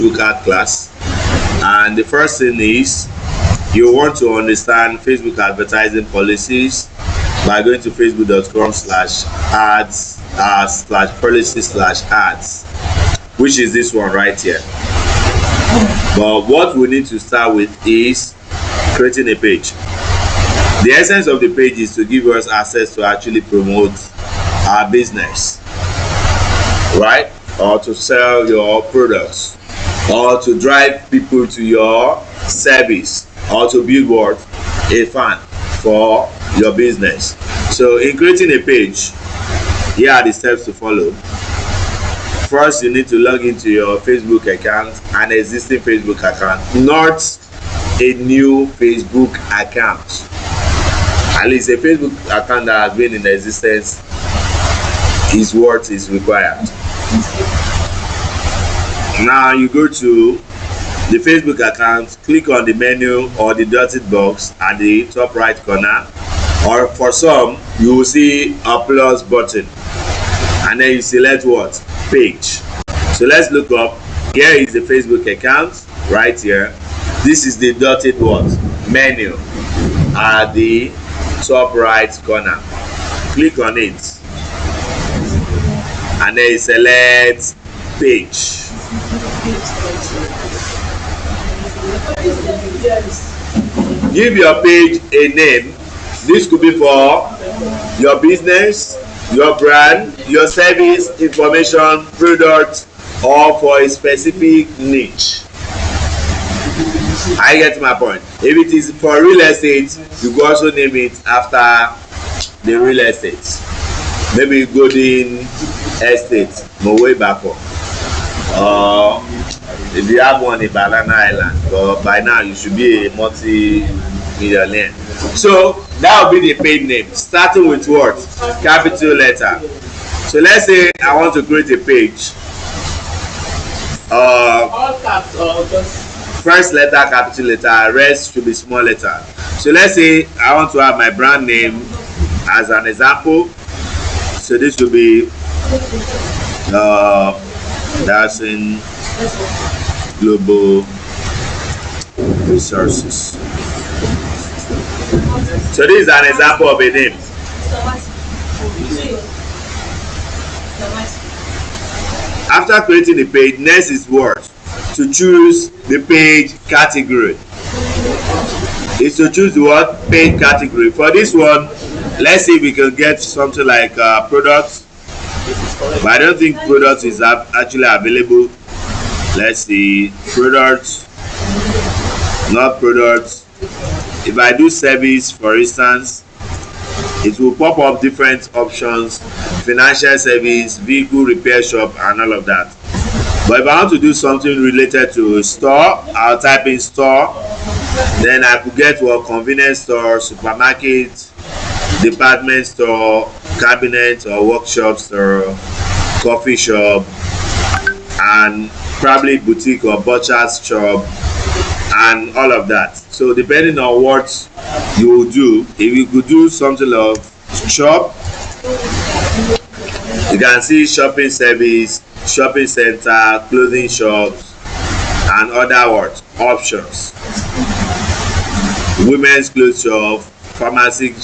Facebook ad class. And the first thing is you want to understand Facebook advertising policies by going to facebook.com/ads/policy/ads, which is this one right here. But what we need to start with is creating a page. The essence of the page is to give us access to actually promote our business, right? Or to sell your products, or to drive people to your service, or to build what? A fan for your business. So in creating a page, here are the steps to follow. First, you need to log into your Facebook account, an existing Facebook account, not a new Facebook account. At least a Facebook account that has been in existence is what is required. Now you go to the Facebook account, click on the menu or the dotted box at the top right corner, or for some you will see a plus button, and then you select what? Page. So let's look up. Here is the Facebook account right here. This is the dotted what? Menu at the top right corner. Click on it, and then you select page. Give your page a name. This could be for your business, your brand, your service, information, product, or for a specific niche. I get my point. If it is for real estate, you could also name it after the real estate. Maybe Golden Estate, Mowe Bako. Or if you have one in Banana Island, but by now you should be a multi-millionaire. So that will be the page name, starting with what? Capital letter. So let's say I want to create a page. All caps or just First letter capital letter, rest should be small letter. So let's say I want to have my brand name as an example. So this will be Dasin Global Resources. So this is an example of a name. After creating the page, next is what? To choose the page category. Is to choose the what? Page category. For this one, let's see if we can get something like products. But I don't think products is actually available. Let's see, products, not products. If I do service, for instance, it will pop up different options: financial service, vehicle repair shop, and all of that. But if I want to do something related to a store, I'll type in store. Then I could get what? Convenience store, supermarket, department store, cabinet or workshop store, coffee shop, and probably boutique or butcher's shop, and all of that. So depending on what you will do, if you could do something of shop, you can see shopping service, shopping center, clothing shops, and other what? Options. Women's clothes shop, pharmacy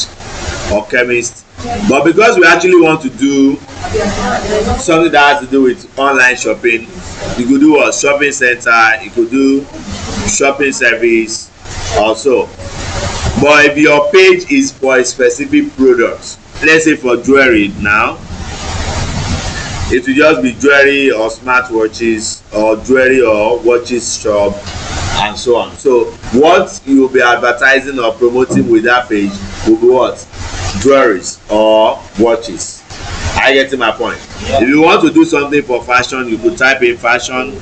or chemist. But because we actually want to do something that has to do with online shopping, you could do a shopping center, you could do shopping service also. But if your page is for a specific product, let's say for jewelry now, it will just be jewelry or smartwatches or jewelry or watches shop and so on. So what you will be advertising or promoting with that page will be what? Jewelries or watches. I get to my point. Yeah. If you want to do something for fashion, you could type in fashion,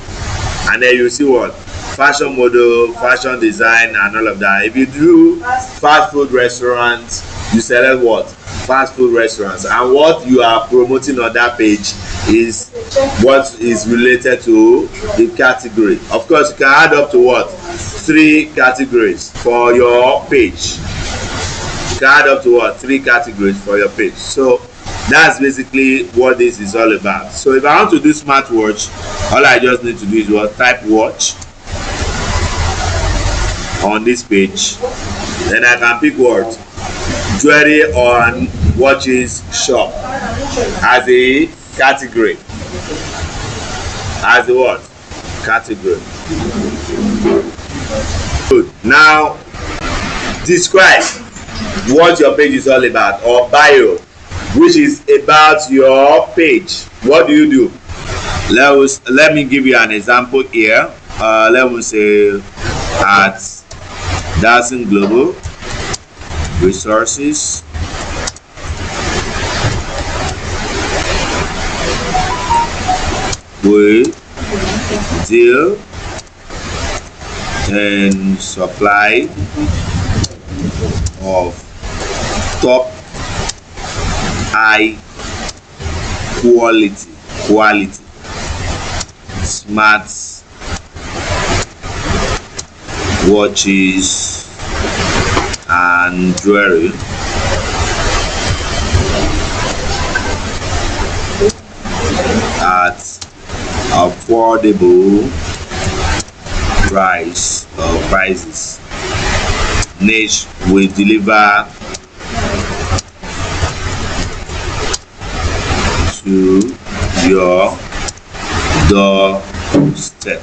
and then you see what? Fashion model, fashion design, and all of that. If you do fast food restaurants, you select what? Fast food restaurants, and what you are promoting on that page is what is related to the category. Of course, you can add up to what? 3 categories for your page. You can add up to what? 3 categories for your page. So That's basically what this is all about. So if I want to do smartwatch, all I just need to do is what, type watch on this page. Then I can pick what, jewelry on watches shop as a category. As a what? Category. Good. Now describe what your page is all about, or bio, which is about your page. What do you do? Let me give you an example here. Let me say at Dawson Global Resources, we deal in supply of top high quality smart watches and jewelry at affordable prices. Niche will deliver to your doorstep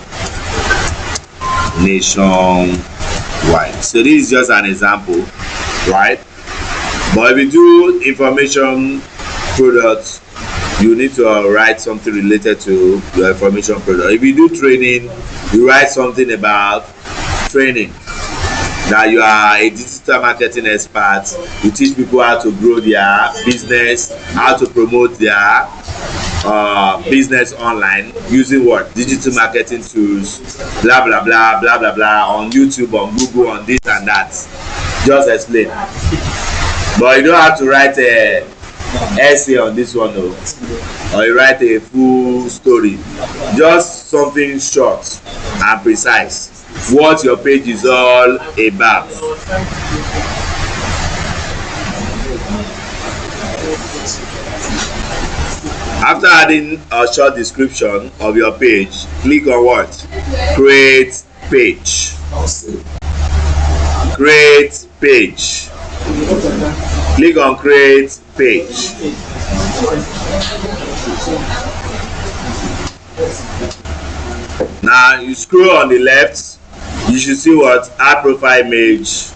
nationwide. So this is just an example, right? But if you do information products, you need to write something related to your information product. If you do training, you write something about training, that you are a digital marketing expert. You teach people how to grow their business, how to promote their business online using what, digital marketing tools, blah blah blah blah blah blah, on YouTube, on Google, on this and that. Just explain. But you don't have to write a essay on this one, though, or you write a full story. Just something short and precise, what your page is all about. After adding a short description of your page, click on what? Create page. Create page. Click on create page. Now you scroll on the left, you should see what, add profile image.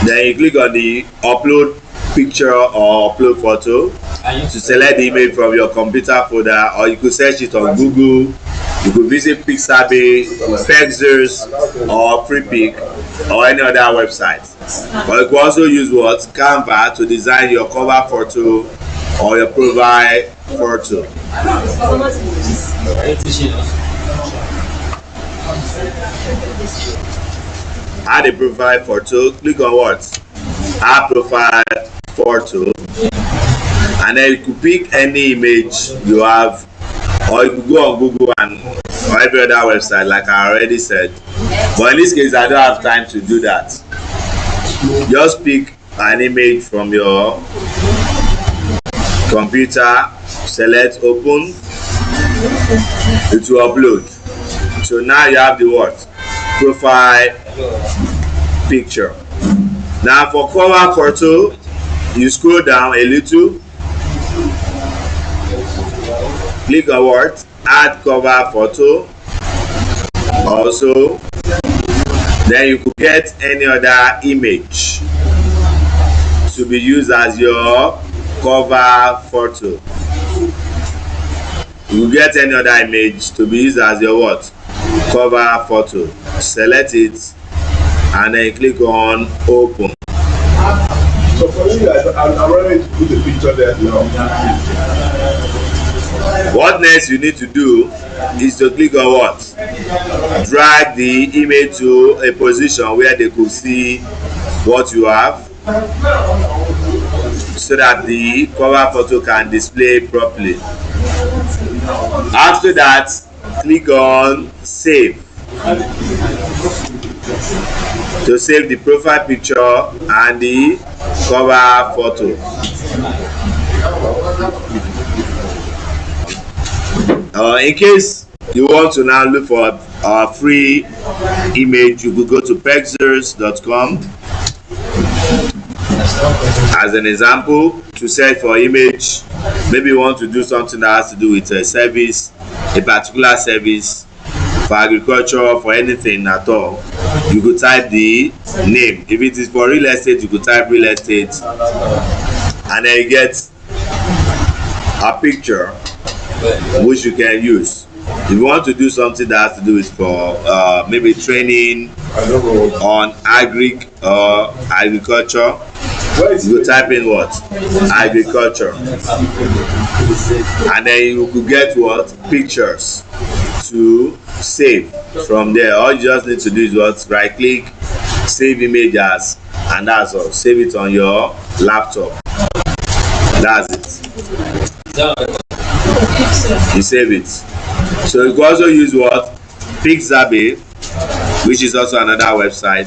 Then you click on the upload picture or upload photo to select the image from your computer folder, or you could search it on Google. You could visit Pixabay, Pexels, or Freepik, or any other website. But you can also use what, Canva, to design your cover photo or your profile photo. Add a profile photo. Click on what? Add profile photo, and then you could pick any image you have, or you could go on Google and or every other website, like I already said. But in this case, I don't have time to do that. Just pick an image from your computer, select open, it will upload. So now you have the what? Profile picture. Now for cover photo, you scroll down a little, click on what? Add cover photo. Also, then you could get any other image to be used as your cover photo. You get any other image to be used as your what? Cover photo. Select it and then click on open. So for you guys, I'm ready to put the picture there now. What next you need to do is to click on what? Drag the image to a position where they could see what you have, so that the cover photo can display properly. After that, click on save to save the profile picture and the cover photo. In case you want to now look for our free image, you could go to pexers.com as an example to search for image. Maybe you want to do something that has to do with a service, a particular service for agriculture, for anything at all. You could type the name. If it is for real estate, you could type real estate, and then you get a picture which you can use. If you want to do something that has to do with for maybe training on agriculture, you type in what? Agriculture, and then you could get what? Pictures to save from there. All you just need to do is what? Right click, save images, and that's all. Save it on your laptop. That's it. You save it. So you can also use what? Pixabay, which is also another website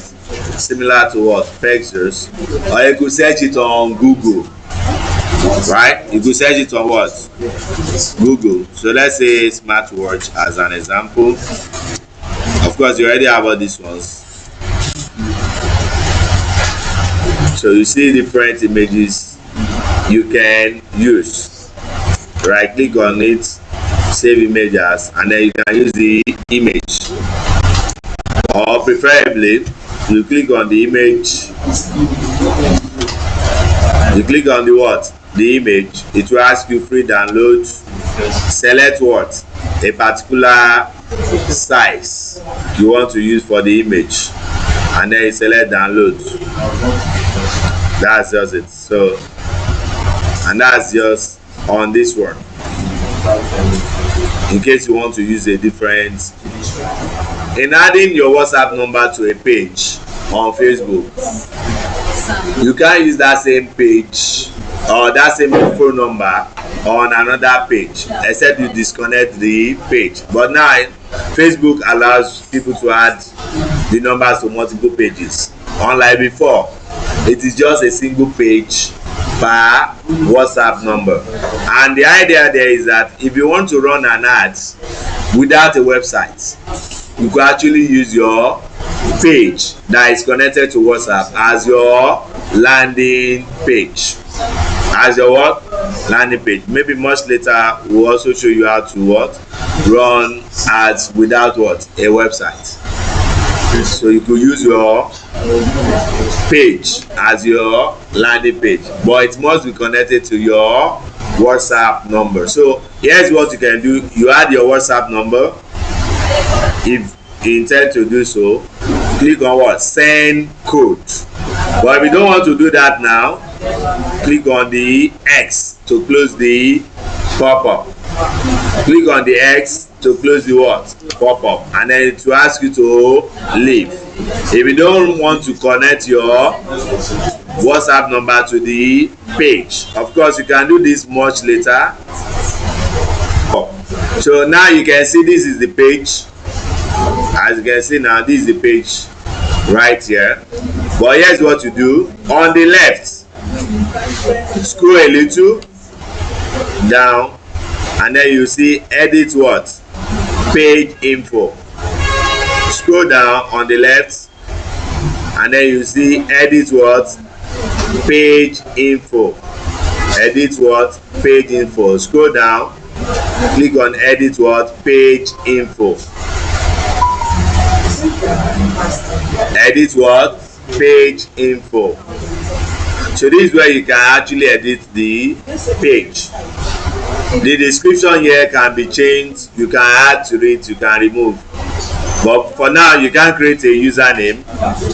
similar to what? Pexers. Or you could search it on Google. Right? You could search it on what? Google. So let's say smartwatch as an example. Of course, you already have all these ones. So you see different images you can use. Right click on it, save images, and then you can use the image. Or preferably, you click on the image. You click on the what? The image. It will ask you free download. Select what? A particular size you want to use for the image, and then you select download. That's just it. So, and that's just on this one. In case you want to use a different, in adding your WhatsApp number to a page on Facebook, you can use that same page or that same phone number on another page, except you disconnect the page. But now Facebook allows people to add the numbers to multiple pages. Unlike before, it is just a single page per WhatsApp number. And the idea there is that if you want to run an ad without a website, you can actually use your page that is connected to WhatsApp as your landing page. As your what? Landing page. Maybe much later we'll also show you how to what? Run ads without what? A website. So you could use your page as your landing page, but it must be connected to your WhatsApp number. So here's what you can do. You add your WhatsApp number. If you intend to do so, click on what? Send code. But if you don't want to do that now, click on the X to close the pop-up. Click on the X to close the what? Pop-up, and then it will ask you to leave. If you don't want to connect your WhatsApp number to the page, of course you can do this much later. So now you can see this is the page. As you can see now, this is the page right here. But here's what you do. On the left, scroll a little down, and then you see edit what? Page info. Scroll down on the left, and then you see edit what? Page info. Edit what? Page info. Scroll down, click on edit what? Page info. Edit what? Page info. So this is where you can actually edit the page. The description here can be changed. You can add to it, you can remove. But for now, you can create a username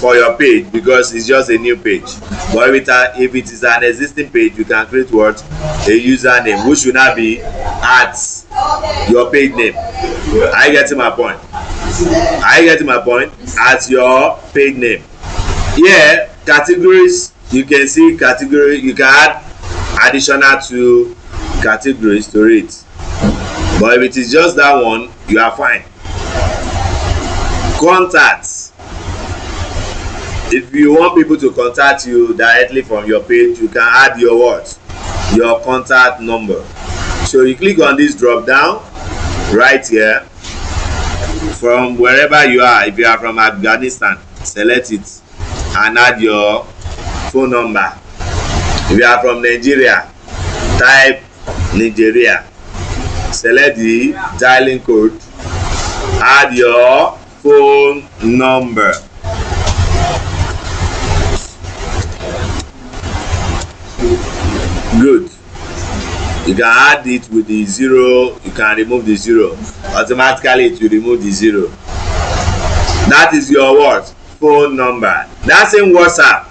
for your page because it's just a new page. But if it is an existing page, you can create what? A username, which will not be at your page name. Are you getting my point? Are you getting my point? At your page name. Here, categories, you can see category, you can add additional to categories to it. But if it is just that one, you are fine. Contacts. If you want people to contact you directly from your page, you can add your what? Your contact number. So you click on this drop down, right here. From wherever you are, if you are from Afghanistan, select it and add your phone number. If you are from Nigeria, type Nigeria, select the dialing code, add your phone number. Good. You can add it with the 0, you can remove the 0. Automatically it will remove the 0. That is your what? Phone number. That same WhatsApp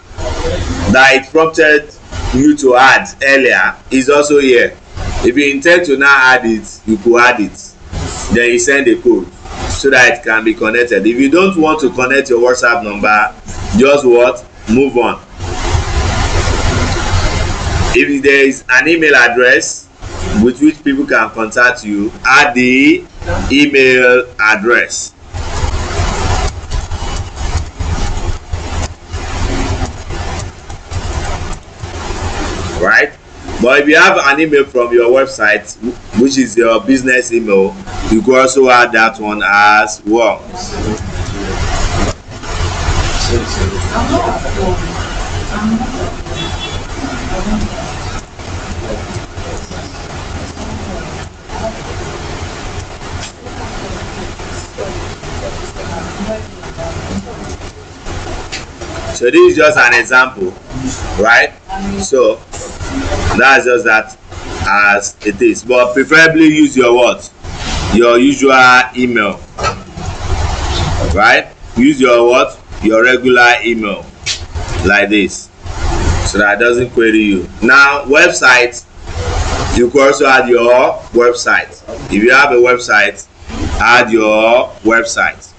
that it prompted you to add earlier is also here. If you intend to now add it, you could add it. Then you send a code so that it can be connected. If you don't want to connect your WhatsApp number, just what? Move on. If there is an email address with which people can contact you, add the email address. Right? But if you have an email from your website, which is your business email, you can also add that one as well. So this is just an example, right? So that's just that as it is, but preferably use your what? Your usual email, right? Use your what? Your regular email, like this, so that it doesn't query you. Now website, you can also add your website. If you have a website, add your website.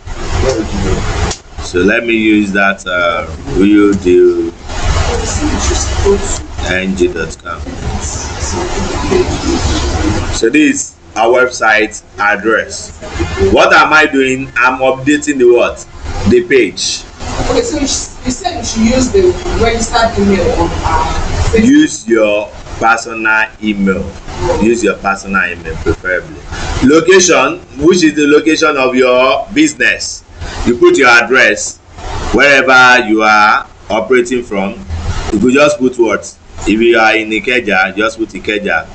So let me use that realdealng.com. So this is our website address. What am I doing? I'm updating the what? The page. Okay, so you said you should use the registered email on Use your personal email. Use your personal email preferably. Location, which is the location of your business. You put your address wherever you are operating from. You could just put what? If you are in Ikeja, just put Ikeja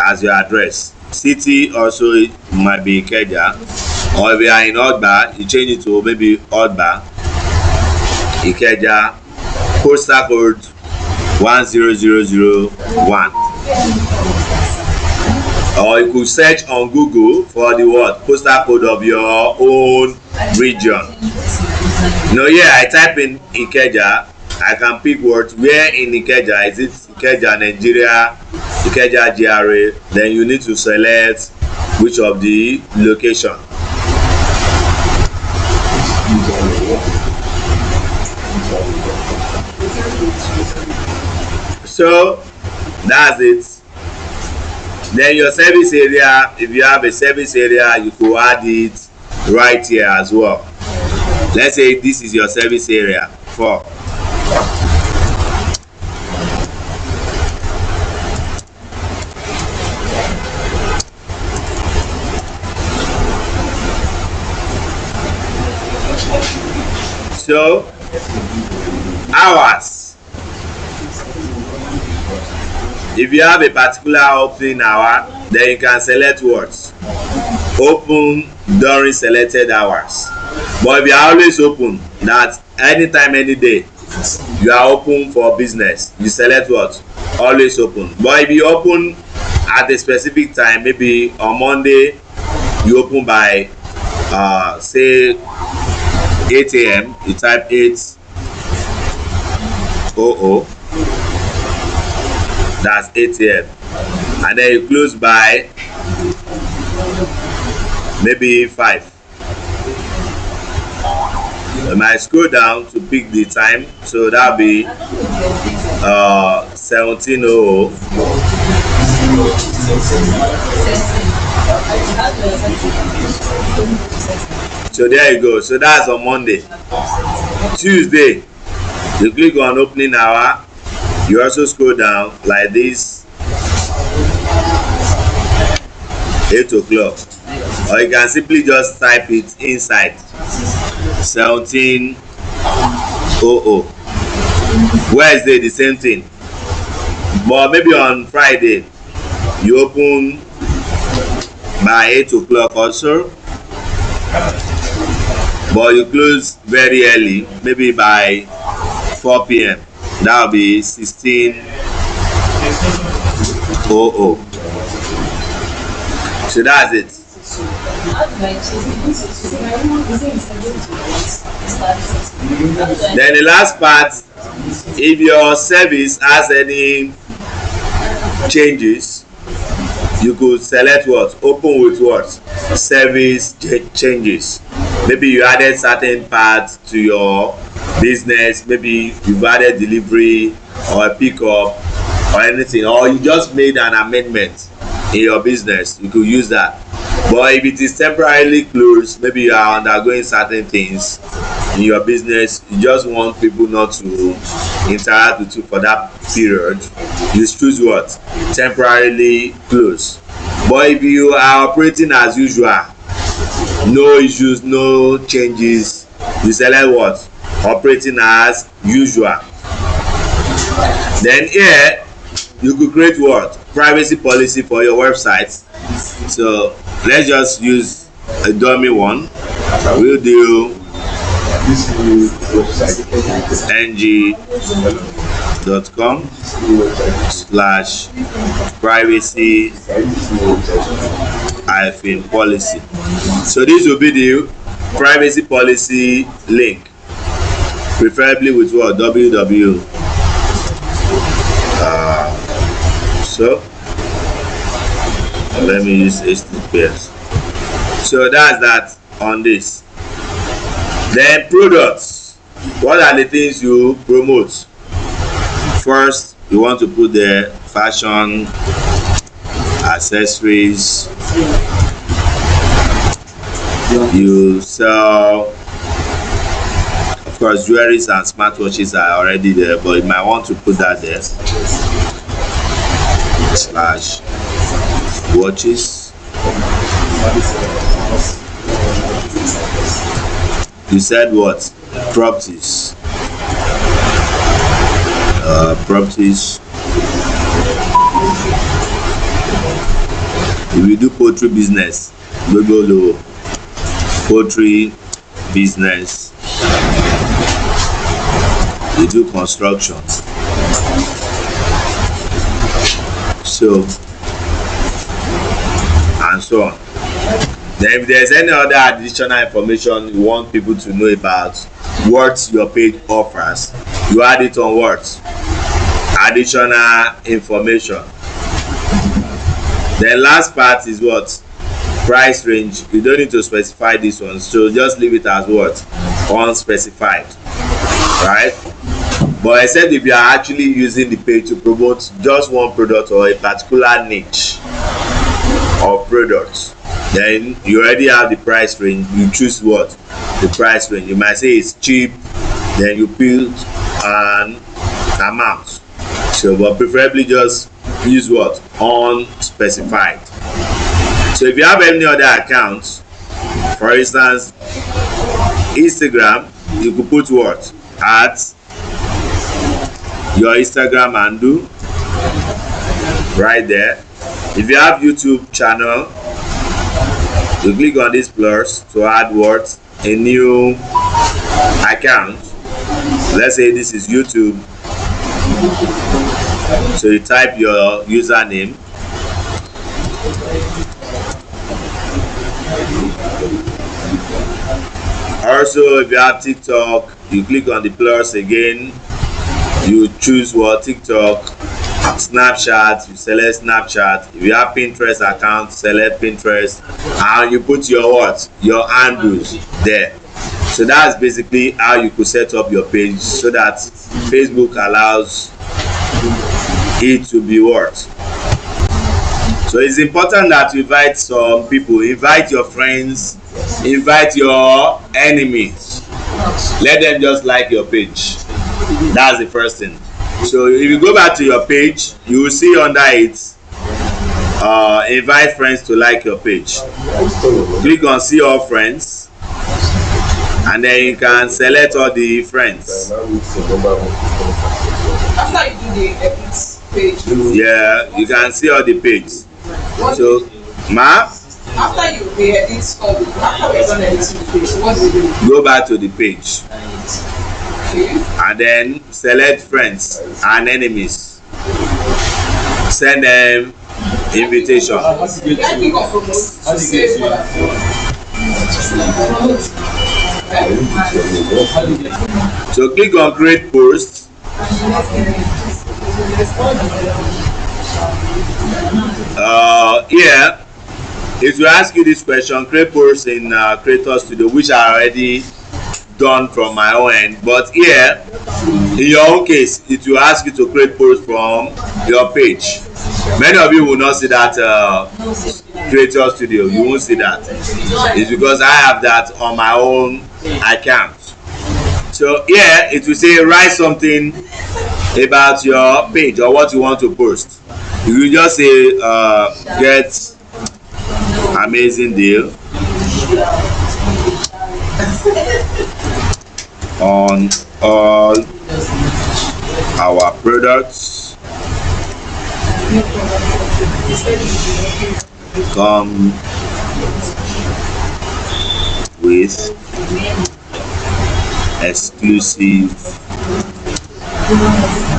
as your address. City also might be Ikeja, or if you are in Odba, you change it to maybe Odba, Ikeja, postal code 10001. Or you could search on Google for the what? Postal code of your own region. Here I type in Ikeja, I can pick what? Where in Ikeja? Is it Ikeja, Nigeria, Ikeja GRA? Then you need to select which of the location. So that's it. Then your service area, if you have a service area, you could add it right here as well. Let's say this is your service area 4. So hours. If you have a particular opening hour, then you can select what? Open during selected hours. But if you are always open, that anytime, any day, you are open for business, you select what? Always open. But if you open at a specific time, maybe on Monday, you open by say 8 a.m., you type 8:00. That's 8 a.m. and then you close by maybe 5. You might scroll down to pick the time, so that'll be 17:00. So there you go. So that's on Monday. Tuesday, you click on opening hour. You also scroll down like this. 8 o'clock, or you can simply just type it inside 17:00. Wednesday the same thing, but maybe on Friday you open by 8 o'clock also, but you close very early, maybe by 4 p.m. That will be 16:00. So that's it. Then the last part, if your service has any changes, you could select what? Open with what? Service changes. Maybe you added certain parts to your business, maybe you've added delivery or a pickup or anything, or you just made an amendment in your business, you could use that. But if it is temporarily closed, maybe you are undergoing certain things in your business, you just want people not to interact with you for that period, you choose what? Temporarily closed. But if you are operating as usual, no issues, no changes, you select what? Operating as usual. Then here you could create what? Privacy policy for your website. So let's just use a dummy one. We'll do ng.com/privacy-policy. So this will be the privacy policy link, preferably with what? www. So let me use HTTPS. So that's that on this. Then products. What are the things you promote? First, you want to put the fashion, accessories. You sell, of course, jewelries and smartwatches are already there, but you might want to put that there. Slash watches. You said what? Properties. Properties. If you do poultry business, we go to poultry business. You do construction. So and so on. Then if there's any other additional information you want people to know about what your page offers, you add it on what? Additional information. The last part is what? Price range. You don't need to specify this one, so just leave it as what? Unspecified. Right? But except if you are actually using the page to promote just one product or a particular niche of products, then you already have the price range. You choose what? The price range. You might say it's cheap, then you build an amount. So, but preferably just use what? Unspecified. So if you have any other accounts, for instance, Instagram, you could put what? At your Instagram handle right there. If you have YouTube channel, you click on this plus to add what? A new account. Let's say this is YouTube. So you type your username. Also, if you have TikTok, you click on the plus again. You choose what? TikTok. Snapchat, you select Snapchat. If you have Pinterest account, select Pinterest, and you put your what? Your handles there. So that's basically how you could set up your page so that Facebook allows it to be what? So it's important that you invite some people, invite your friends, invite your enemies. Let them just like your page. That's the first thing. So if you go back to your page, you will see under it invite friends to like your page. Click on see all friends, and then you can select all the friends. After you do the edit page. Yeah, you can see all the pages. So, after you edit all the, after we're done editing the page, what do you do? go back to the page. Okay. And then select friends and enemies. Send them invitation. I think of promote to save for that. So click on create post. Here it will ask you this question: create post in Creator Studio, which I already done from my own end. But here, in your own case, it will ask you to create post from your page. Many of you will not see that Creator Studio. You won't see that. It's because I have that on my own account. So here it will say write something about your page or what you want to post. You will just say get amazing deal on all our products. Come with exclusive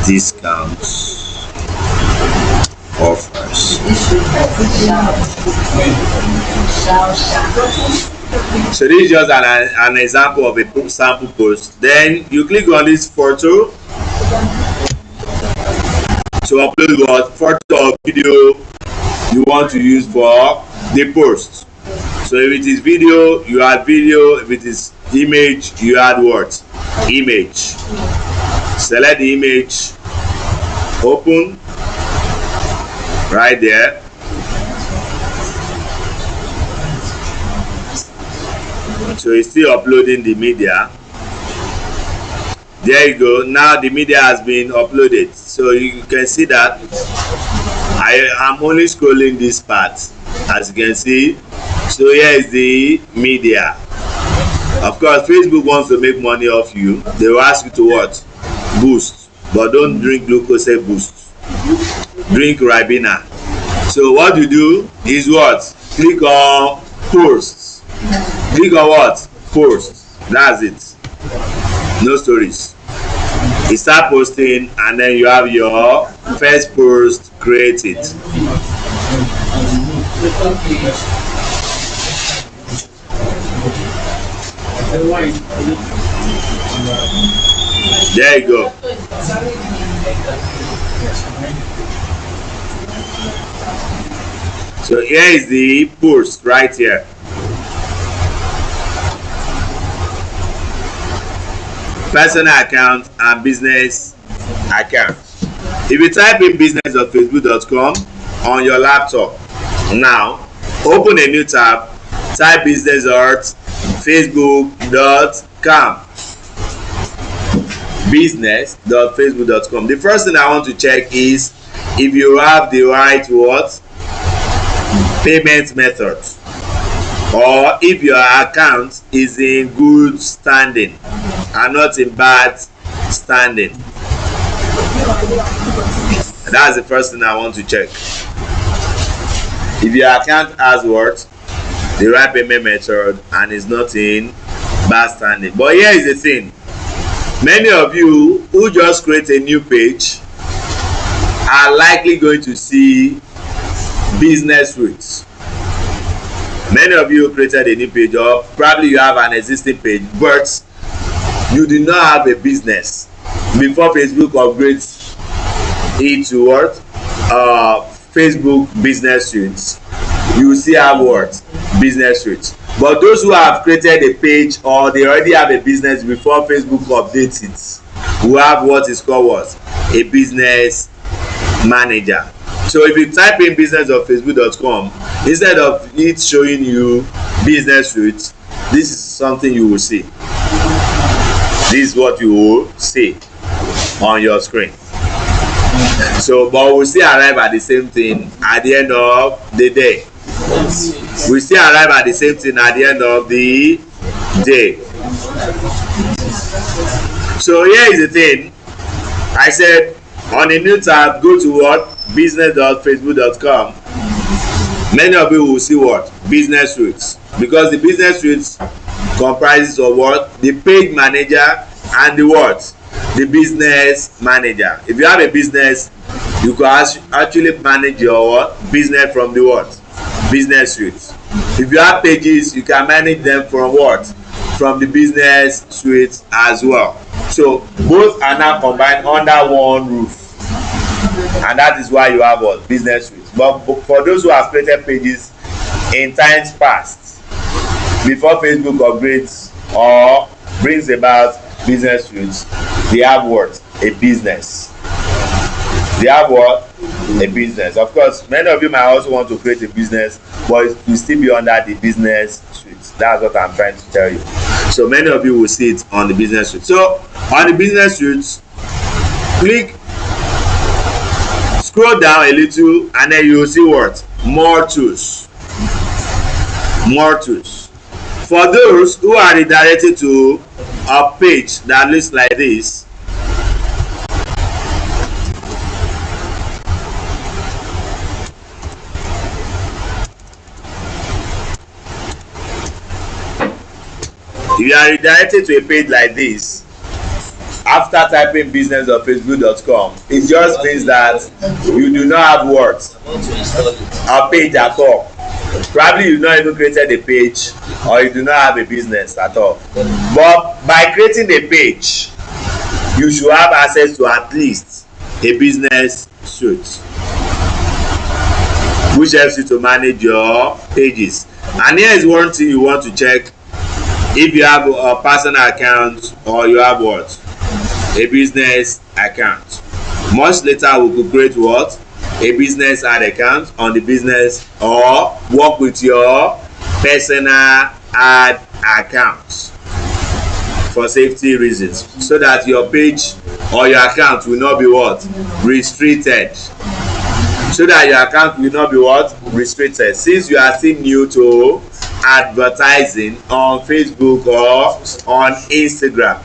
discounts offers. So this is just an example of a sample post. Then you click on this photo to upload what photo or video you want to use for the post. So if it is video, you add video. If it is image, you add what? Image. Select the image, open right there. So it's still uploading the media. There you go. Now the media has been uploaded. So you can see that I am only scrolling this part, as you can see. So here is the media. Of course, Facebook wants to make money off you. They will ask you to what? Boost. But don't drink glucose boost. Drink Ribena. So what you do is what? Click on posts. Click on what? Posts. That's it. No stories. You start posting and then you have your first post created. There you go. So here is the post right here. Personal account and business account. If you type in business.facebook.com on your laptop now, open a new tab, type business.facebook.com. business.facebook.com. The first thing I want to check is if you have the right what? Payment method, or if your account is in good standing and not in bad standing. That's the first thing I want to check. If your account has what? The right payment method and is not in bad standing. But here is the thing. Many of you who just create a new page are likely going to see business suites. Many of you created a new page, or probably you have an existing page, but you do not have a business. Before Facebook upgrades it to what? Facebook business suites. You still have what? Business suites. But those who have created a page or they already have a business before Facebook updates it, who have what is called what? A business manager. So if you type in business.facebook.com, instead of it showing you business suites, this is something you will see. This is what you will see on your screen. So, but we still arrive at the same thing at the end of the day. We still arrive at the same thing at the end of the day. So here is the thing. I said on a new tab, go to what? business.facebook.com. Many of you will see what? Business suites. Because the business suites comprises of what? The page manager and the what? The business manager. If you have a business, you can actually manage your what? Business from the what? Business suite. If you have pages, you can manage them from what? From the business suite as well. So both are now combined under one roof, and that is why you have what? Business suite. But for those who have created pages in times past, before Facebook upgrades or brings about business suites, they have what? A business. They have what? A business. Of course, many of you might also want to create a business, but it will still be under the business suite. That's what I'm trying to tell you. So many of you will see it on the business suite. So on the business suite, click, scroll down a little, and then you will see what? More tools. More tools. For those who are redirected to a page that looks like this, if you are redirected to a page like this after typing business.facebook.com, it just means that you do not have what? A page at all. Probably you've not even created a page, or you do not have a business at all. But by creating a page, you should have access to at least a business suite, which helps you to manage your pages. And here is one thing you want to check: if you have a personal account or you have what? A business account. Much later we could create what? A business ad account on the business, or work with your personal ad account for safety reasons, so that your page or your account will not be what? Restricted. So that your account will not be what? Restricted. Since you are still new to advertising on Facebook or on Instagram.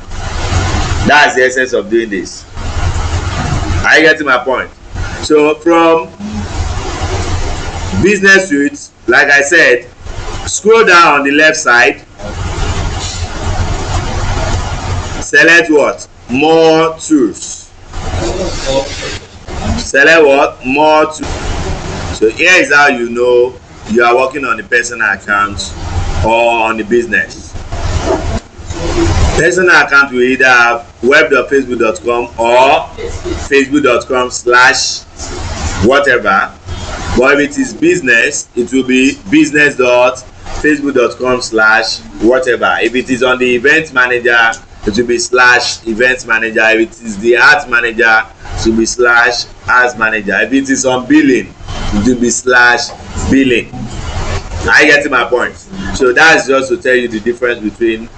That's the essence of doing this. Are you getting my point? So from business suites, like I said, scroll down on the left side, select what? More tools. Select what? More tools. So here is how you know you are working on the personal account or on the business. Personal account will either have web.facebook.com or facebook.com/whatever. But if it is business, it will be business.facebook.com/whatever. If it is on the event manager, it will be /event manager. If it is the ads manager, it will be /ads manager. If it is on billing, it will be /billing. Are you getting my point? So that's just to tell you the difference between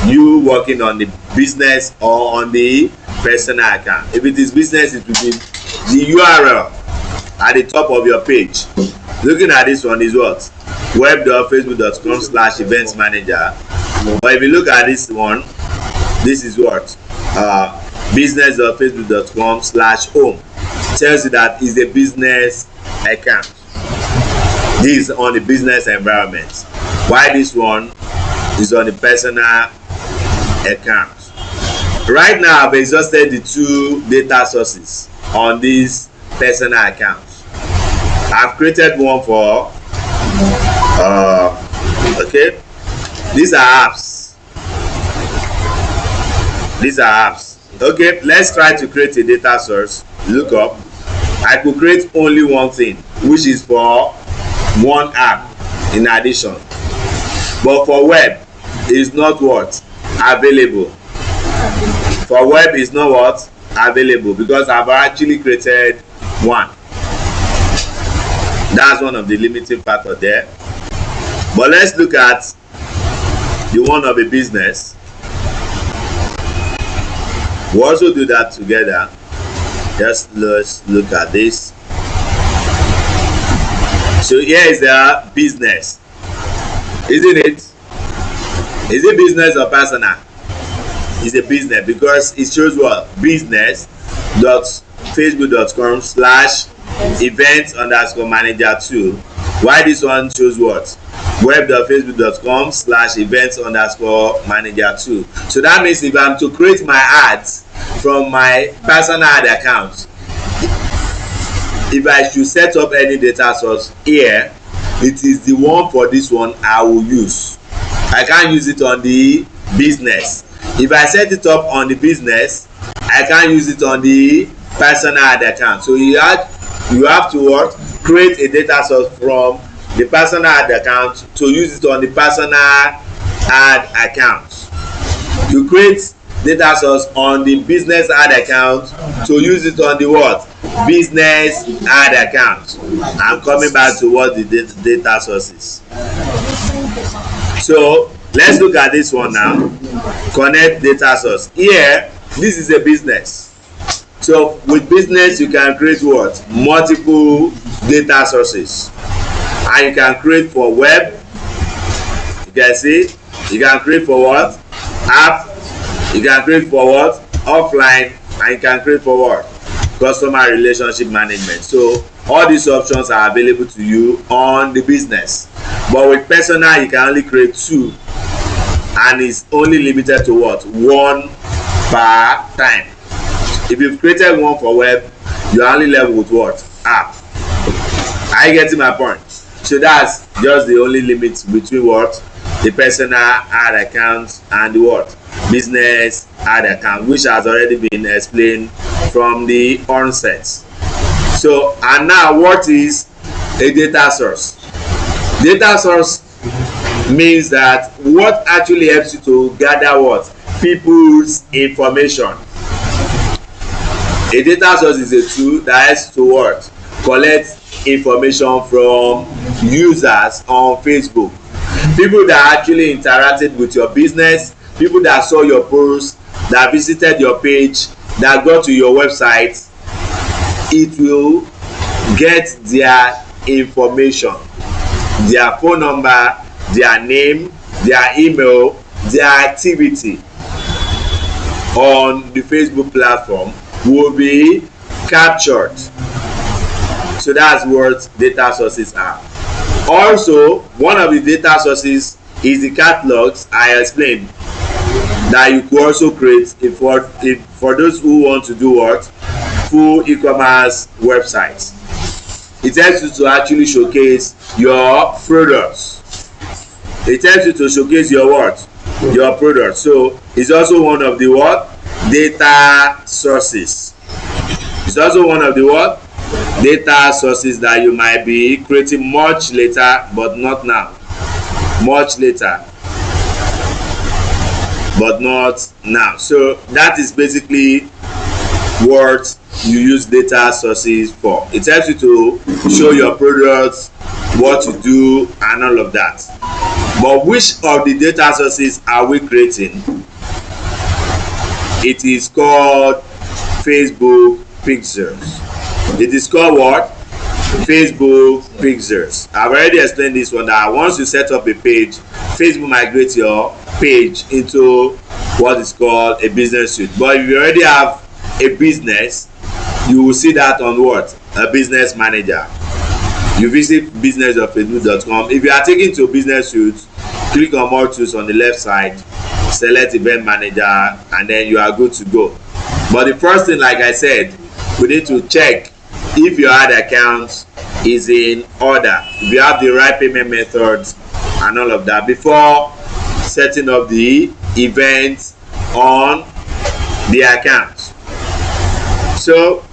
you working on the business or on the personal account. If it is business, it will be the URL at the top of your page. Looking at this one is what? web.facebook.com/events manager. But if you look at this one, this is what? business.facebook.com/home. Tells you that is a business account. This is on the business environment. Why this one is on the personal account. Right now I've exhausted the two data sources on this personal account. I've created one for okay, these are apps. Okay, let's try to create a data source. Look up. I could create only one thing, which is for one app in addition, but for web is not what? Available. For web is not what? Available, because I've actually created one. That's one of the limiting factors there. But let's look at the one of a business. We also do that together. Just let's look at this. So here is the business, isn't it? Is it business or personal? It's a business because it shows what? business.facebook.com/events_manager2. Why this one shows what? web.facebook.com/events_manager2. So that means if I'm to create my ads from my personal ad account, if I should set up any data source here, it is the one for this one I will use. I can't use it on the business. If I set it up on the business, I can't use it on the personal ad account. So you have to what? Create a data source from the personal ad account to use it on the personal ad account. You create data source on the business ad account to use it on the what? Business ad account. I'm coming back to what the data source is. So let's look at this one now. Connect data source. Here, this is a business. So with business, you can create what? Multiple data sources. And you can create for web. You can see. You can create for what? App. You can create for what? Offline. And you can create for what? Customer relationship management. So all these options are available to you on the business. But with personal, you can only create 2. And it's only limited to what? 1 per time. If you've created one for web, you're only left with what? App. Are you getting my point? So that's just the only limit between what? The personal ad account and the what? Business ad account, which has already been explained from the onset. So, and now what is a data source? Data source means that what actually helps you to gather what? People's information. A data source is a tool that helps to what? Collect information from users on Facebook. People that actually interacted with your business, people that saw your post, that visited your page, that got to your website. It will get their information, their phone number, their name, their email, their activity on the Facebook platform will be captured. So that's what data sources are. Also, one of the data sources is the catalogs I explained that you could also create for those who want to do what? Full e-commerce websites. It helps you to actually showcase your products. It helps you to showcase your what? Your products. So it's also one of the what? Data sources. It's also one of the what? Data sources that you might be creating much later, but not now. Much later, but not now. So that is basically what you use data sources for. It helps you to show your products, what to do, and all of that. But which of the data sources are we creating? It is called Facebook pixels. It is called what? Facebook pixels. I've already explained this one, that once you set up a page, Facebook migrates your page into what is called a business suite. But if you already have a business, you will see that on what? A business manager. You visit business.facebook.com. If you are taken to a business suite, click on more tools on the left side, select event manager, and then you are good to go. But the first thing, like I said, we need to check if your ad account is in order, if you have the right payment methods and all of that before setting up the events on the account. So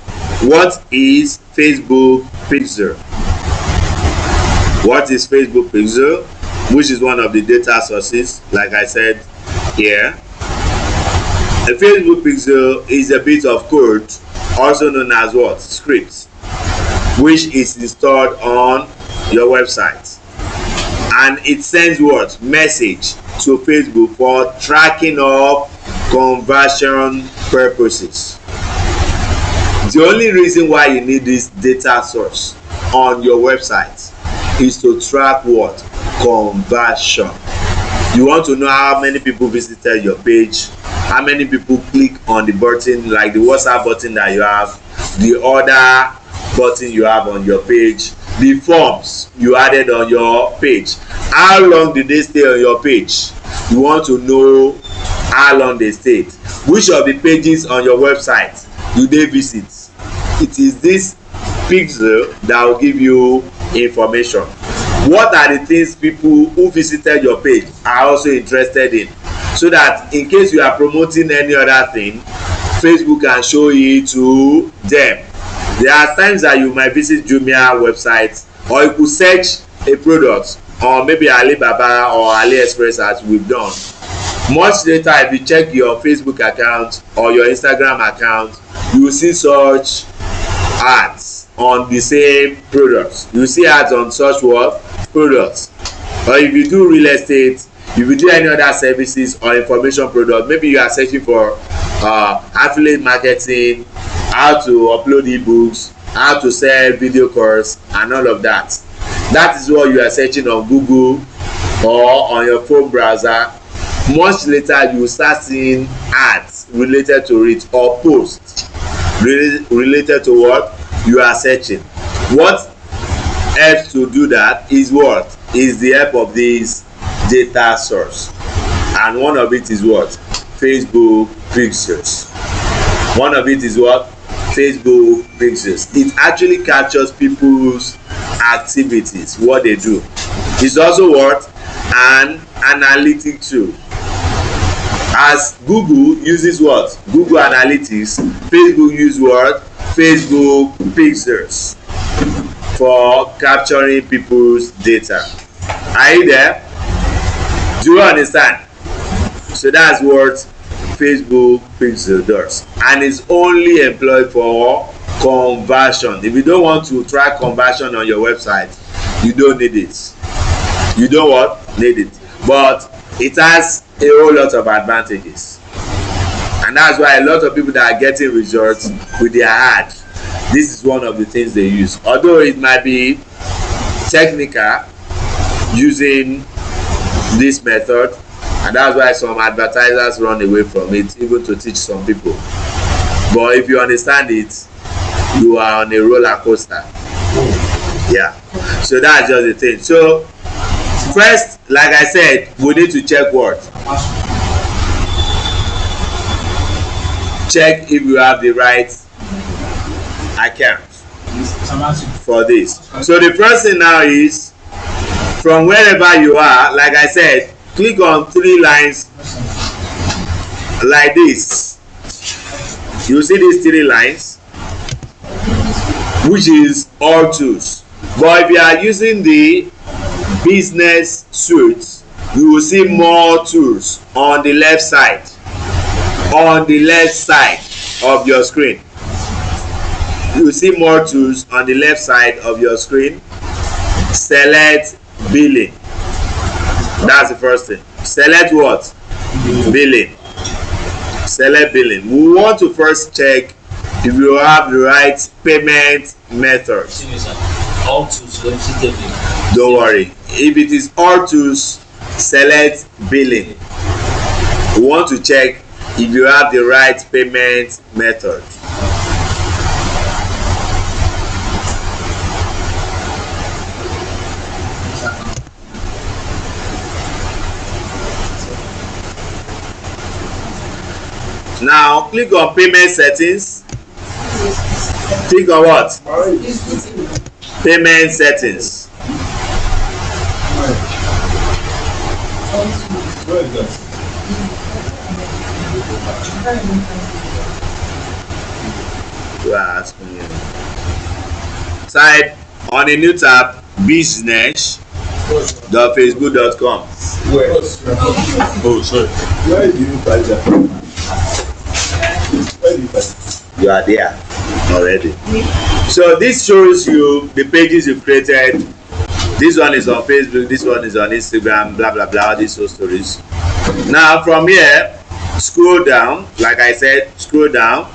what is Facebook pixel? What is Facebook pixel? Which is one of the data sources, like I said here. A Facebook pixel is a bit of code, also known as what? Scripts, which is installed on your website, and it sends what? Message to Facebook for tracking of conversion purposes. The only reason why you need this data source on your website is to track what? Conversion. You want to know how many people visited your page, how many people click on the button, like the WhatsApp button that you have, the other button you have on your page, the forms you added on your page, how long did they stay on your page. You want to know how long they stayed, which of the pages on your website do they visit. It is this pixel that will give you information. What are the things people who visited your page are also interested in, so that in case you are promoting any other thing, Facebook can show it to them. There are times that you might visit Jumia website, or you could search a product on maybe Alibaba or AliExpress as we've done. Much later, if you check your Facebook account or your Instagram account, you will see such ads on the same products. You see ads on such what? Products. Or if you do real estate, if you do any other services or information product, maybe you are searching for affiliate marketing, how to upload ebooks, how to sell video course, and all of that. That is what you are searching on Google or on your phone browser. Much later, you will start seeing ads related to it, or posts related to what you are searching. What helps to do that is what? Is the help of this data source. And one of it is what? Facebook pixels. One of it is what? Facebook pixels. It actually captures people's activities, what they do. It's also what? An analytic tool. As Google uses what? Google Analytics, Facebook uses what? Facebook pixels for capturing people's data. Are you there? Do you understand? So that's what Facebook pixel does, and it's only employed for conversion. If you don't want to track conversion on your website, you don't need it. You don't what? Need it. But it has a whole lot of advantages, and that's why a lot of people that are getting results with their ad, this is one of the things they use. Although it might be technical using this method, and that's why some advertisers run away from it, even to teach some people. But if you understand it, you are on a roller coaster. Yeah, so that's just the thing. So first, like I said, we need to check what? Check if you have the right account for this. So the first thing now is, from wherever you are, like I said, click on 3 lines like this. You see these 3 lines, which is all tools. But if you are using the business suite, you will see more tools on the left side. On the left side of your screen, you will see more tools on the left side of your screen. Select billing. That's the first thing. Select what? Billing. Select billing. We want to first check if you have the right payment method. All tools. Don't worry. If it is all tools, select billing. We want to check if you have the right payment method. Now click on payment settings. Click on what? Payment settings. Type on a new tab business.facebook.com. Oh, sorry. Where do you find that? Where do you find it? You are there already. So this shows you the pages you've created. This one is on Facebook, this one is on Instagram, blah blah blah, these whole stories. Now from here, scroll down. Like I said, scroll down.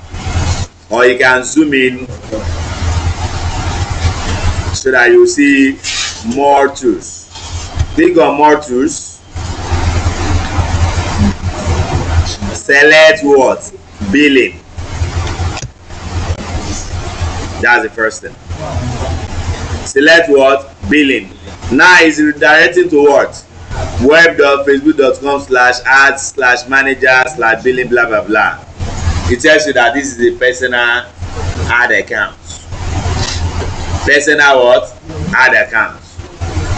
or you can zoom in so that you see more tools. Click on more tools. Select what? Billing. That's the first thing. Select what? Billing. Now it's redirecting to what? web.facebook.com/ads/manager/billing blah blah blah. It tells you that this is a personal ad account. Personal what? Ad account.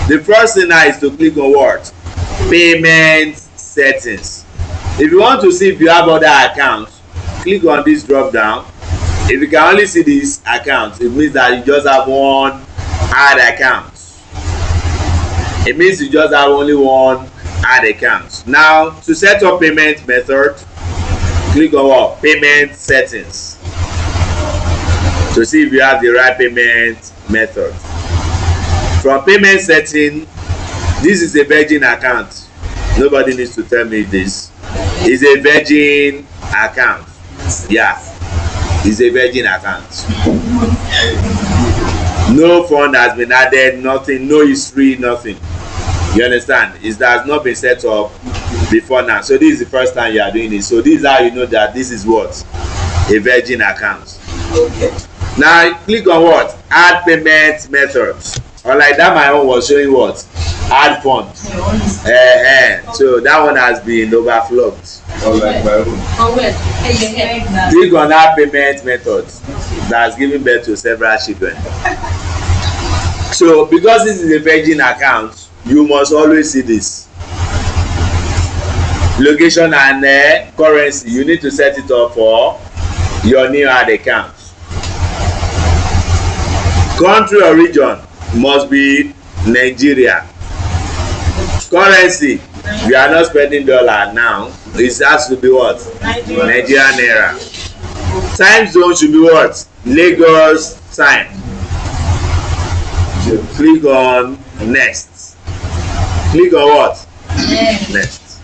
The first thing now is to click on what? Payment settings. If you want to see if you have other accounts, click on this drop down. If you can only see this account, it means that you just have one ad account. It means you just have only one ad account. Now, to set up payment method, click on what? Payment settings. To see if you have the right payment method. From payment setting, this is a Virgin account. Nobody needs to tell me this. It's a Virgin account. Yeah, it's a Virgin account. No fund has been added, nothing, no history, nothing. You understand? It has not been set up before now. So this is the first time you are doing it. So this is how you know that this is what? A Virgin account. Okay. Now click on what? Add payment methods. Or like that, my own was showing what? Add fund. So that one has been overflowed. Like my own. Click on add payment methods. That's giving birth to several children. So because this is a Virgin account, you must always see this. Location and currency. You need to set it up for your new ad account. Country or region must be Nigeria. Currency, we are not spending dollar now. It has to be what? Nigerian naira. Time zone should be what? Lagos time. Click on next. Click on what? Next.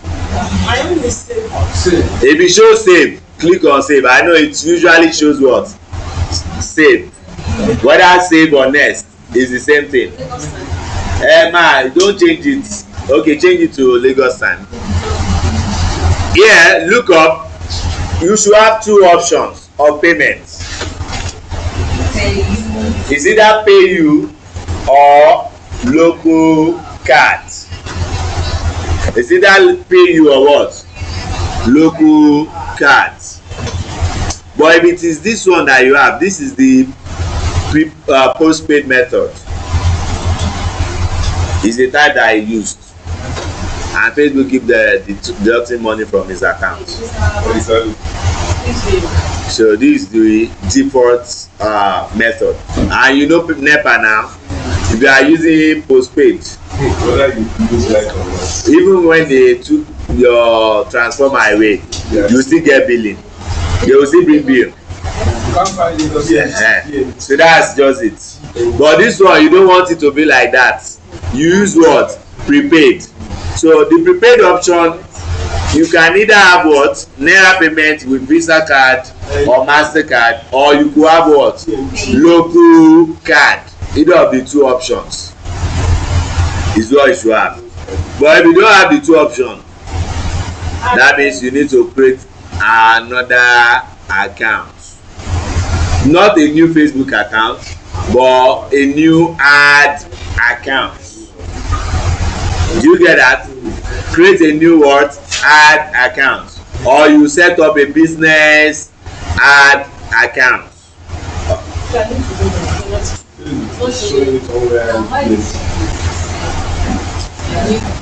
If it shows save, click on save. I know it usually shows what? Save. Whether save or next is the same thing. Man, don't change it. Okay, change it to Lagos time. Here, look up. You should have two options of payments. It's either pay you or local card. It's either pay you or what? Local cards. But if it is this one that you have, this is the postpaid method. It's the type that I used. And Facebook keep deducting money from his account. So this is the default method. And you know NEPA now, if you are using postpaid, even when they took your transformer away, you still get billing. They will still bring bill. So that's just it. But this one, you don't want it to be like that. You use what? Prepaid. So the prepaid option, you can either have what? Naira payment with Visa card or MasterCard, or you could have what? Local card. Either of the two options is what you should have. But if you don't have the two options, that means you need to create another account. Not a new Facebook account, but a new ad account. Do you get that? Create a new what? Ad account. Or you set up a business ad account.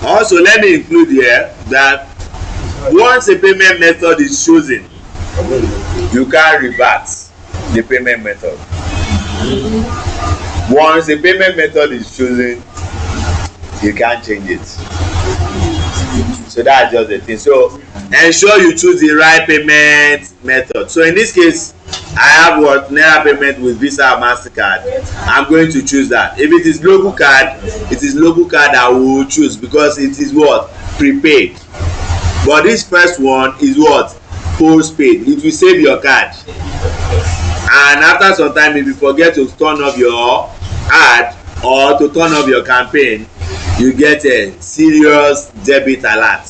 Also, let me include here that once a payment method is chosen, you can revert the payment method. Once a payment method is chosen, you can't change it. So that's just the thing. So ensure you choose the right payment method. So in this case, I have what? Naira payment with Visa or MasterCard. I'm going to choose that. If it is local card, it is local card I will choose because it is what? Prepaid. But this first one is what? Postpaid. It will save your card. and after some time if you forget to turn off your ad or to turn off your campaign, you get a serious debit alert.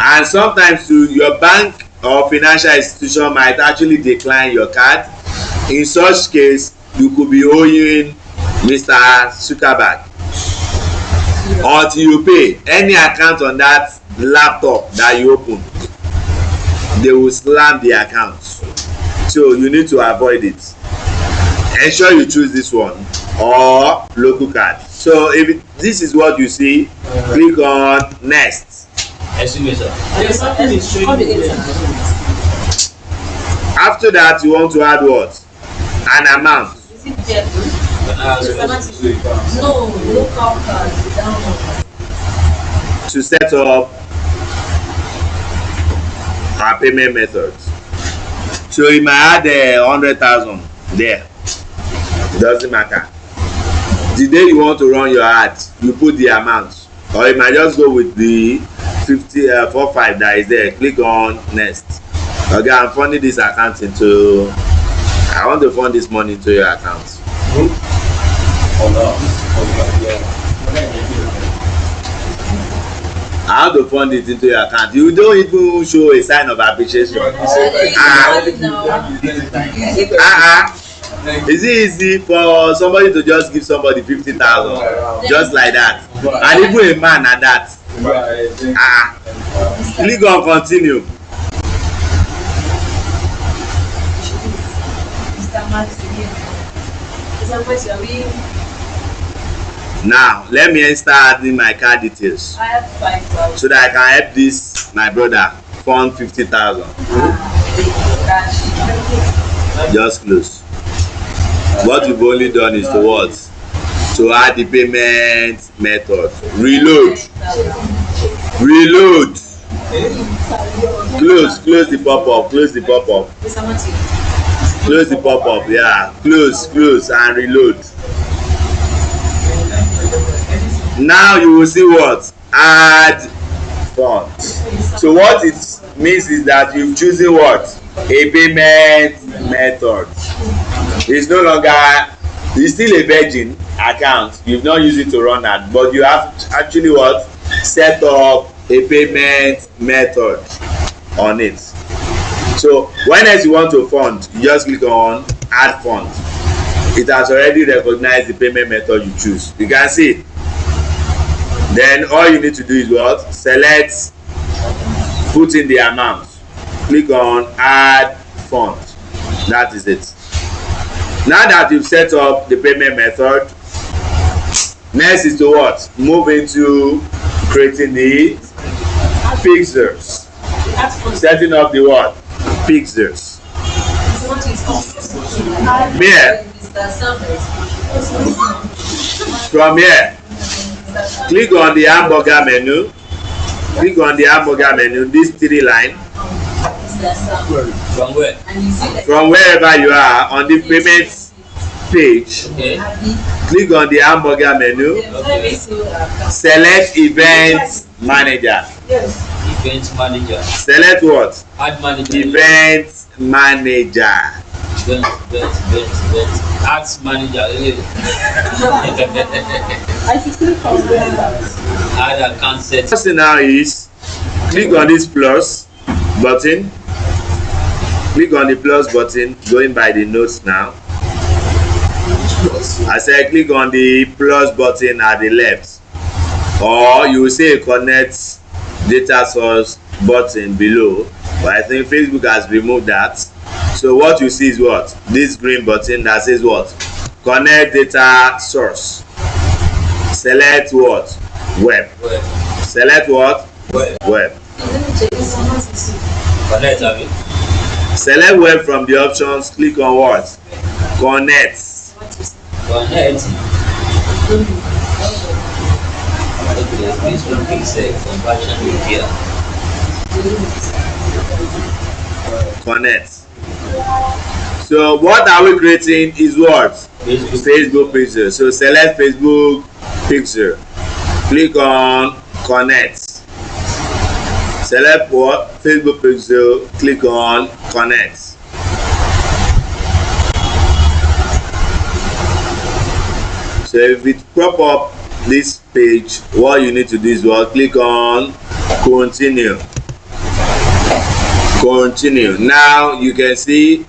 And sometimes too, your bank or financial institution might actually decline your card. In such case, you could be owing Mr. Zuckerberg until you pay. Any account on that laptop that you open, they will slam the account. So you need to avoid it. Ensure you choose this one or local card. So if this is what you see, click on next. After that, you want to add what? An amount. No, local card. To set up our payment methods. So you might add 100,000 there. Doesn't matter. The day you want to run your ad, you put the amount, or you might just go with the 45 that is there. Click on next. Okay, I'm funding this account into. I want to fund this money into your account. How to fund it into your account? You don't even show a sign of appreciation. Is it easy for somebody to just give somebody 50,000 just like that? And even a man at that. Click on continue. Now let me start adding my card details so that I can help this my brother fund 50,000. Just close. What you've only done is to what? To add the payment method. Reload. Reload. Close the pop-up. Close the pop-up. Close the pop-up. Yeah. Close and reload. Now you will see what? Add fund. So what it means is that you've chosen what? A payment method. It's no longer, it's still a virgin account. You've not used it to run that, but you have actually what? Set up a payment method on it. So when else you want to fund, you just click on add fund. It has already recognized the payment method you choose. You can see. Then all you need to do is what? Select, put in the amount. Click on add fund. That is it. Now that you've set up the payment method, next is to what? Move into creating the pixels. Setting up the what? Pixels. Here. From here, click on the hamburger menu. Click on the hamburger menu, this 3 line. From where? From wherever you are on the payment page, click on the hamburger menu. Select event manager. Event manager. Select what? Ad manager. Event manager. Event. Ads manager. Ad account set. First thing now is click on this plus button. Click on the plus button, going by the notes now. I said click on the plus button at the left, or you will see a connect data source button below, but I think Facebook has removed that. So what you see is what? This green button that says what? Connect data source. Select what? Web. Select what? Web. Connect, have it. Select web from the options. Click on what? Connect. Connect. Facebook Pixel conversion media. Connect. So what are we creating is what? Facebook pixel. So select Facebook pixel. Click on connect. Select what? Facebook pixel. Click on connect. So if it crop up this page, what you need to do is click on continue. Now you can see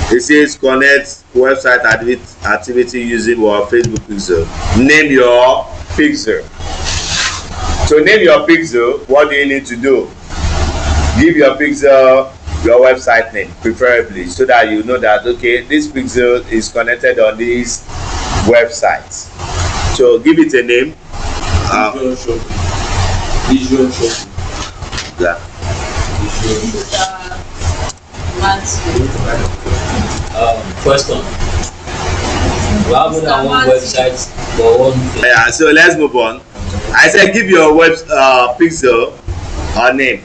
it says connect website activity using our Facebook pixel. Name your pixel. So name your pixel. What do you need to do? Give your pixel your website name, preferably, so that you know that okay, this pixel is connected on this website. So give it a name. Visual shopping. Yeah. Question. We have more than one website for one thing. Yeah, so let's move on. I said give your pixel a name,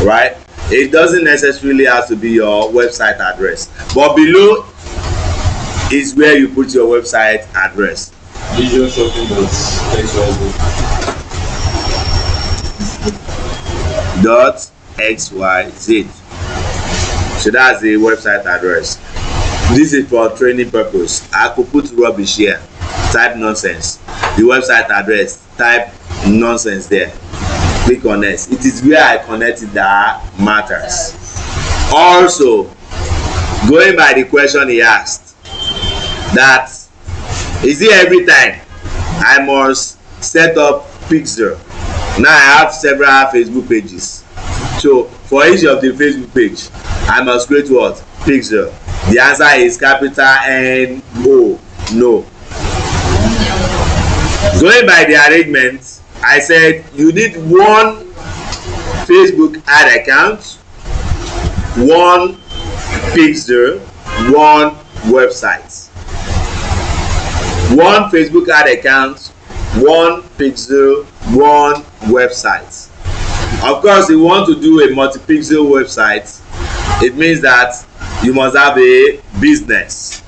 right? It doesn't necessarily have to be your website address, but below is where you put your website address. Visual shopping .xyz. So that's the website address. This is for training purpose. I could put rubbish here, type nonsense. The website address, type nonsense there. Click on next. It is where I connected that matters. Also, going by the question he asked, that is it every time I must set up pixel? Now I have several Facebook pages. So for each of the Facebook page, I must create what? Pixel. The answer is capital N-O. No. Going by the arrangement, I said you need one Facebook ad account, one pixel, one website. One Facebook ad account, one pixel, one website. Of course, if you want to do a multi-pixel website, it means that you must have a business.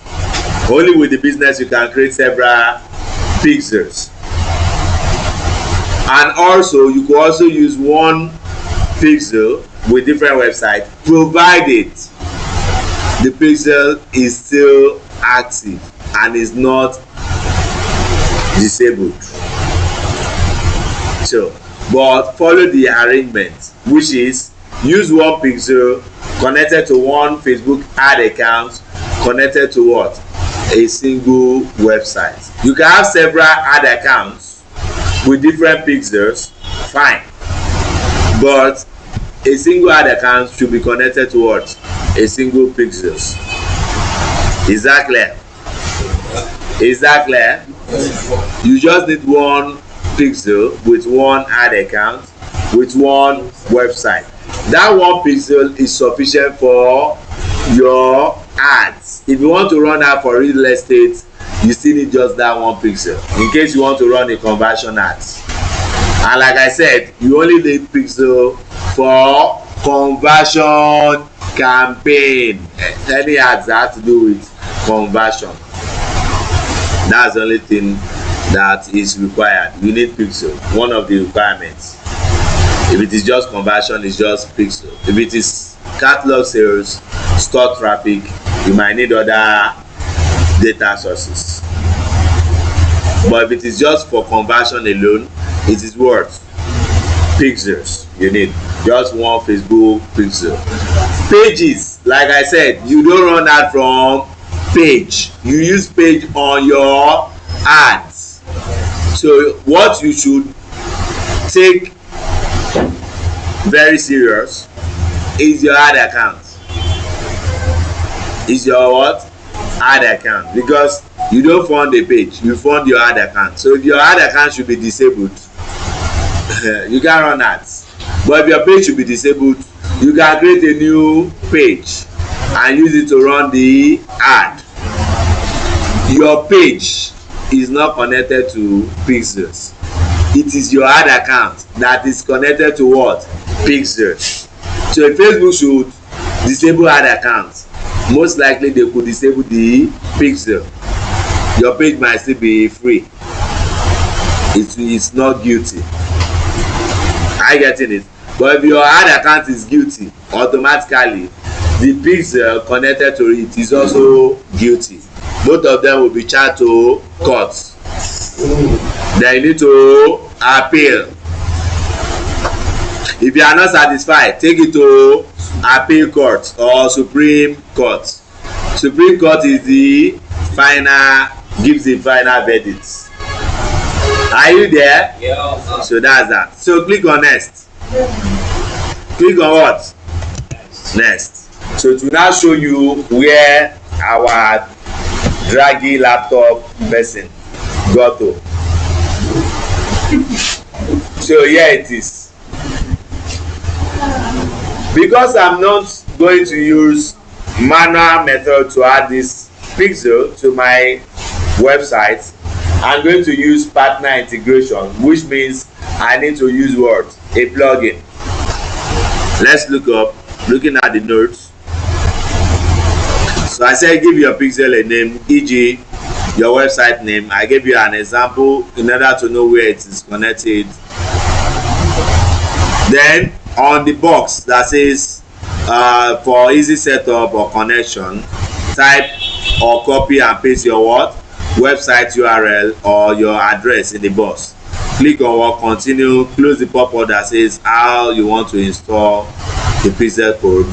Only with the business you can create several pixels. And also you could also use one pixel with different website, provided the pixel is still active and is not disabled. So, but follow the arrangement, which is use one pixel connected to one Facebook ad account connected to what? A single website. You can have several ad accounts with different pixels, fine, but a single ad account should be connected to what? A single pixels. Is that clear? Is that clear? You just need one pixel with one ad account with one website. That one pixel is sufficient for your ads. If you want to run that for real estate, you still need just that one pixel in case you want to run a conversion ads. And like I said, you only need pixel for conversion campaign. Any ads that have to do with conversion, that's the only thing that is required. You need pixel, one of the requirements. If it is just conversion, it's just pixel. If it is catalog sales, store traffic, you might need other data sources. But if it is just for conversion alone, it is worth pixels. You need just one Facebook pixel. Pages, like I said, you don't run that from page. You use page on your ads. So what you should take very serious is your ad account. Is your what? Ad account. Because you don't fund a page, you fund your ad account. So if your ad account should be disabled, you can run ads. But if your page should be disabled, you can create a new page and use it to run the ad. Your page is not connected to pixels. It is your ad account that is connected to what? Pixels. So if Facebook should disable ad accounts, most likely they could disable the pixel. Your page might still be free. It's not guilty. I getting it? But if your ad account is guilty, automatically the pixel connected to it is also guilty. Both of them will be charged to court. Then you need to appeal. If you are not satisfied, take it to appeal court or Supreme Court. Supreme Court is the final, gives the final verdict. Are you there? Yeah. So that's that. So click on next. Click on what? Next. So to now show you where our draggy laptop person got to. So here it is. Because I'm not going to use manual method to add this pixel to my website, I'm going to use partner integration, which means I need to use what? A plugin. Let's look up, looking at the notes. So I said give your pixel a name, e.g. your website name. I gave you an example in order to know where it is connected. Then on the box that says for easy setup or connection, type or copy and paste your what? Website URL or your address in the box. Click on what? Continue. Close the pop-up that says how you want to install the pixel code.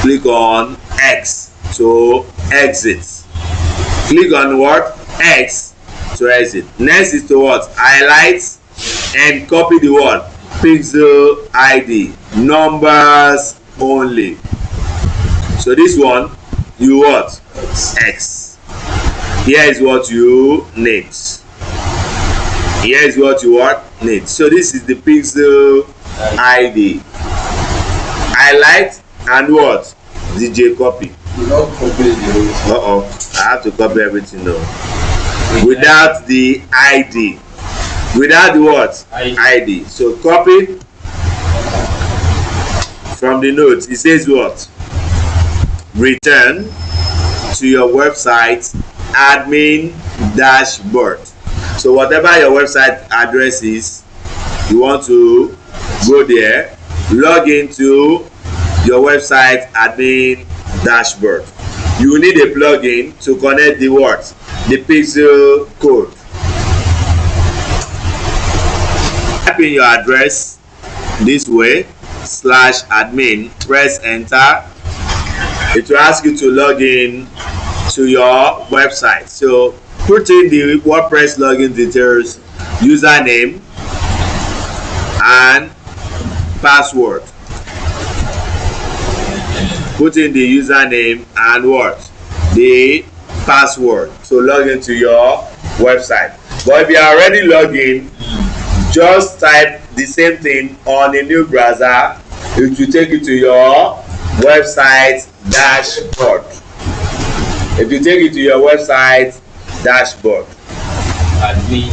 Click on X to exit. Click on what? X to exit. Next is to what? Highlight and copy the word pixel ID, numbers only. So this one you what? X. Here is what you need. Here is what you what? Need. So this is the pixel ID. Highlight and what? DJ copy. I have to copy everything now. Without the ID. Without the what? ID. So copy from the notes. It says what? Return to your website admin dashboard. So whatever your website address is, you want to go there, log into your website admin dashboard. You need a plugin to connect the what? The pixel code. Type in your address this way /admin, press enter. It will ask you to log in to your website. So put in the WordPress login details, username and password. Put in the username and what? The password. So log into your website. But if you are already logged in, just type the same thing on a new browser. It will take you to your website dashboard. It will take you to your website dashboard. Admin.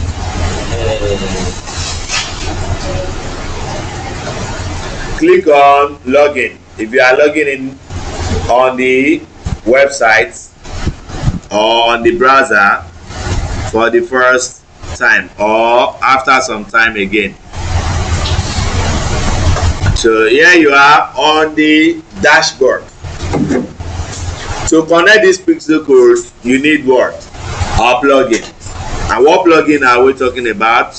Click on login. If you are logging in on the website or on the browser for the first time or after some time again. So here you are on the dashboard. To connect this pixel code, you need what? A plugin. And what plugin are we talking about?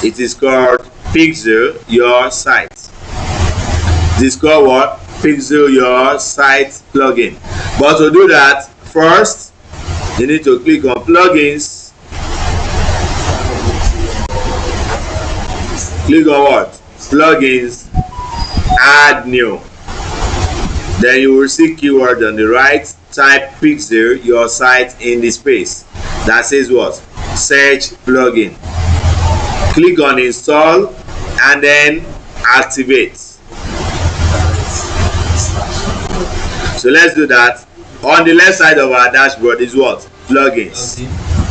It is called Pixel Your Site. This is called what? Pixel Your Site plugin. But to do that, first you need to click on plugins. Click on what? Plugins, add new. Then you will see keyword on the right. Type Pixel Your Site in the space that says what? Search plugin. Click on install and then activate. So let's do that. On the left side of our dashboard is what? Plugins.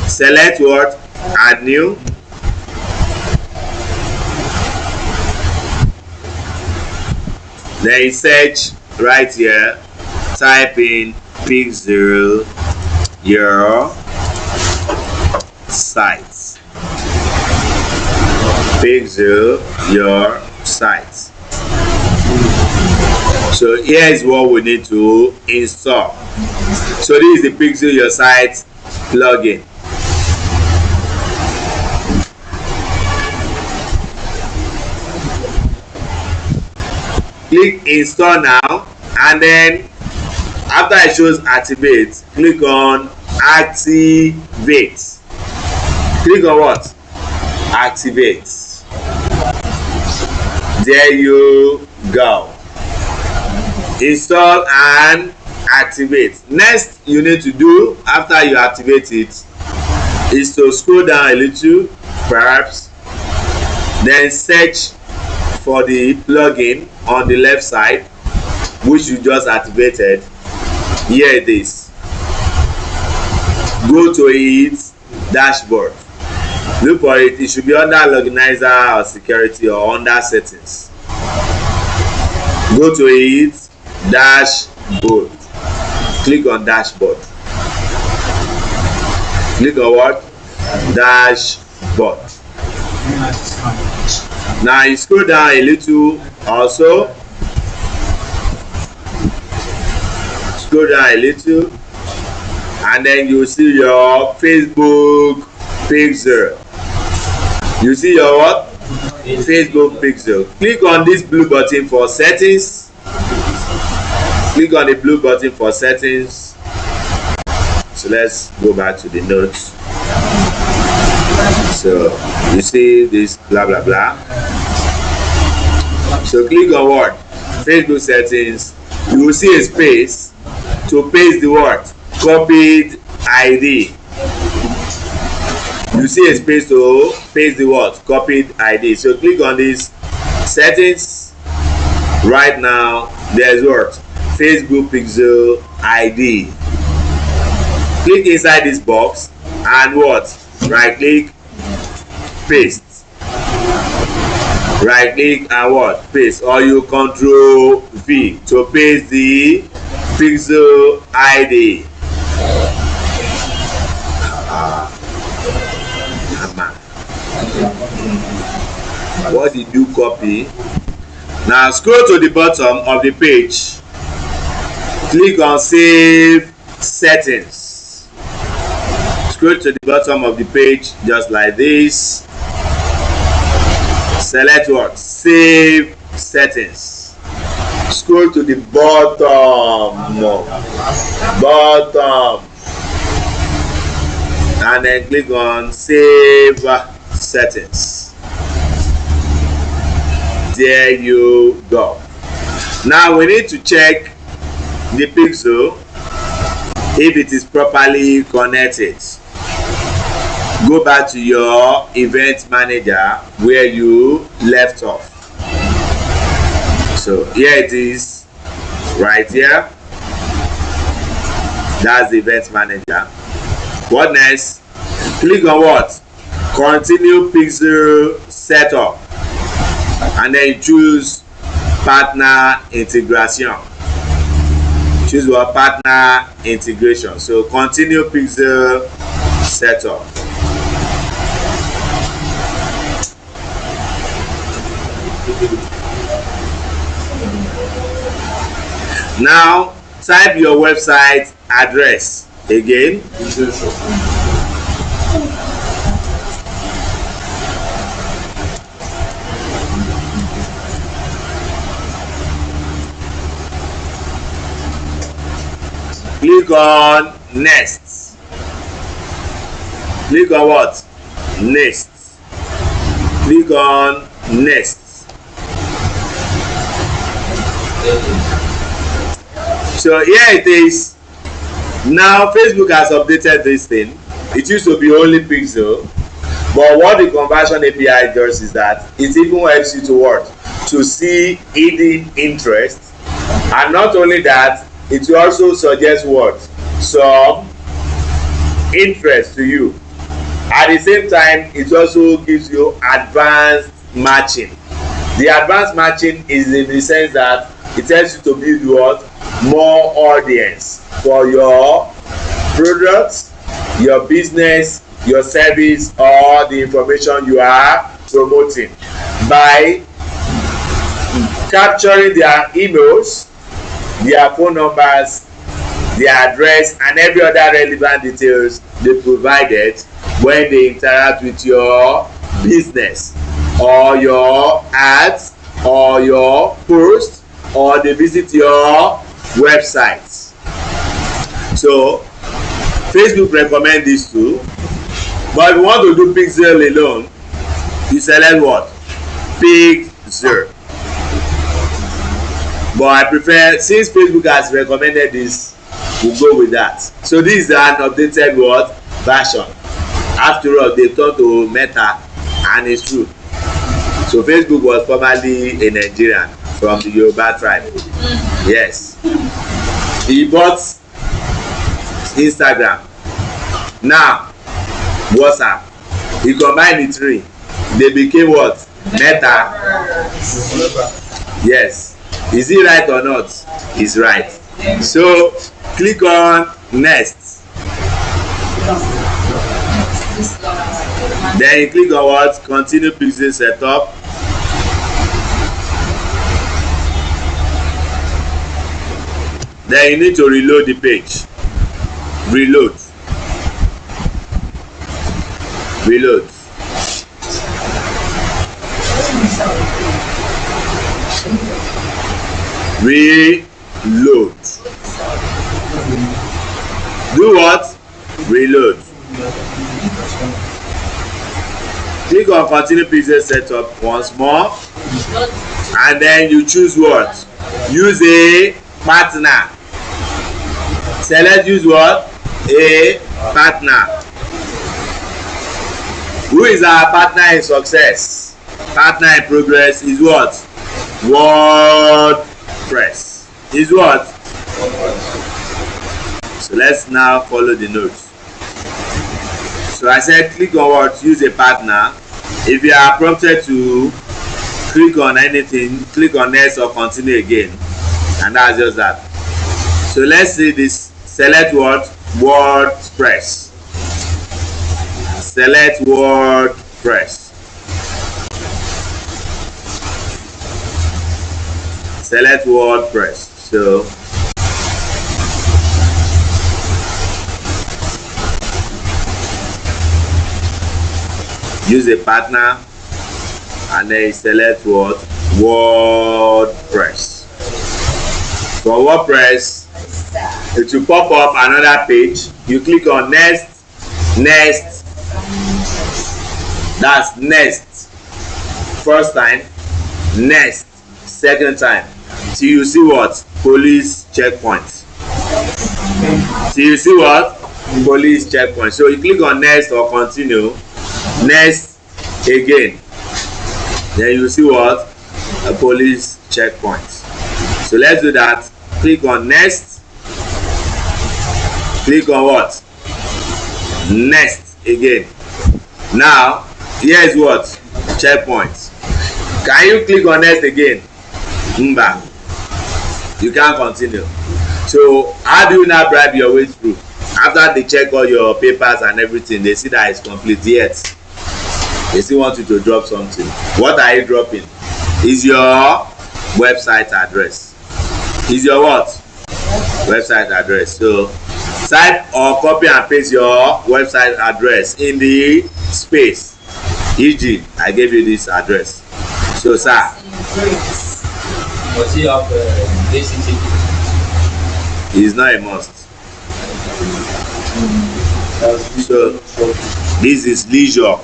Select what? Add new. Then search right here. Type in Pixel Your Site. Pixel Your Site. So here is what we need to install. So this is the Pixel Your Site plugin. click install now, and then after it shows activate, click on activate. Click on what? Activate. There you go. Install and activate. Next you need to do after you activate it is to scroll down a little, perhaps, then search for the plugin on the left side which you just activated. Here it is. Go to its dashboard. Look for it. It should be under Loginizer or security or under settings. Go to its dashboard. Click on dashboard. Click on what? Dashboard. Now you scroll down a little also. Scroll down a little, and then you see your Facebook pixel. You see your what? Facebook pixel. Click on this blue button for settings. Click on the blue button for settings. So let's go back to the notes. So you see this blah blah blah. So click on what? Facebook settings. You will see a space to paste the word copied ID. You see a space to paste the word copied ID. So click on this settings. Right now there's what? Facebook pixel ID. Click inside this box and what? Right click, paste. Right click and what? Paste. Or you Control V to paste the pixel ID. What did you copy? Now scroll to the bottom of the page. Click on save settings. Scroll to the bottom of the page just like this. Select what? Save settings. Scroll to the bottom and then click on save settings. There you go. Now we need to check the pixel if it is properly connected. Go back to your event manager where you left off. So here it is, right here. That's the event manager. What next? Click on what? Continue pixel setup, and then choose partner integration. Choose what? Partner integration. So continue pixel setup. Now type your website address again. Click on next. Click on what? Next. Click on next. So here it is. Now Facebook has updated this thing. It used to be only pixel, but what the conversion API does is that it even helps you to what? To see hidden interest, and not only that, it will also suggest what? Some interest to you. At the same time, it also gives you advanced matching. The advanced matching is in the sense that it helps you to build what? More audience for your products, your business, your service, or the information you are promoting by capturing their emails, their phone numbers, their address, and every other relevant details they provided when they interact with your business or your ads or your post or they visit your website. So Facebook recommend these two, but if you want to do pixel alone, you select what? Pixel. But I prefer, since Facebook has recommended this, we'll go with that. So this is an updated what? Version. After all, they turned to Meta, and it's true. So Facebook was formerly a Nigerian from the Yoruba tribe. Yes. He bought Instagram. Now WhatsApp. He combined the three. They became what? Meta. Yes. Is he right or not? He's right. So click on next. Then you click on what? Continue pixel setup. Then you need to reload the page. Reload. Reload. Reload. Do what? Reload. Click on continue pixel setup once more, and then you choose what? Use a partner. Select use what? A partner. Who is our partner in success? Partner in progress is what? WordPress. Is what? So let's now follow the notes. So I said click on what? Use a partner. If you are prompted to click on anything, click on next or continue again, and that's just that. So let's see this. Select what? WordPress. Select WordPress. Select WordPress. So use a partner, and then select what? WordPress. For WordPress, it will pop up another page. You click on next, next. That's next. First time, next, second time. Till you see what? Police checkpoint. Till you see what? Police checkpoint. So you click on next or continue. Next again. Then you see what? A police checkpoint. So let's do that. Click on next. Click on what? Next again. Now here is what? Checkpoint. Can you click on next again? Mba. You can't continue. So how do you now bribe your way through? After they check all your papers and everything, they see that it's complete yet. They still want you to drop something. What are you dropping? Is your website address. Is your what? Website address. So type or copy and paste your website address in the space. E.g., I gave you this address. So sir. Must you have ACTV? It's not a must. So this is leisure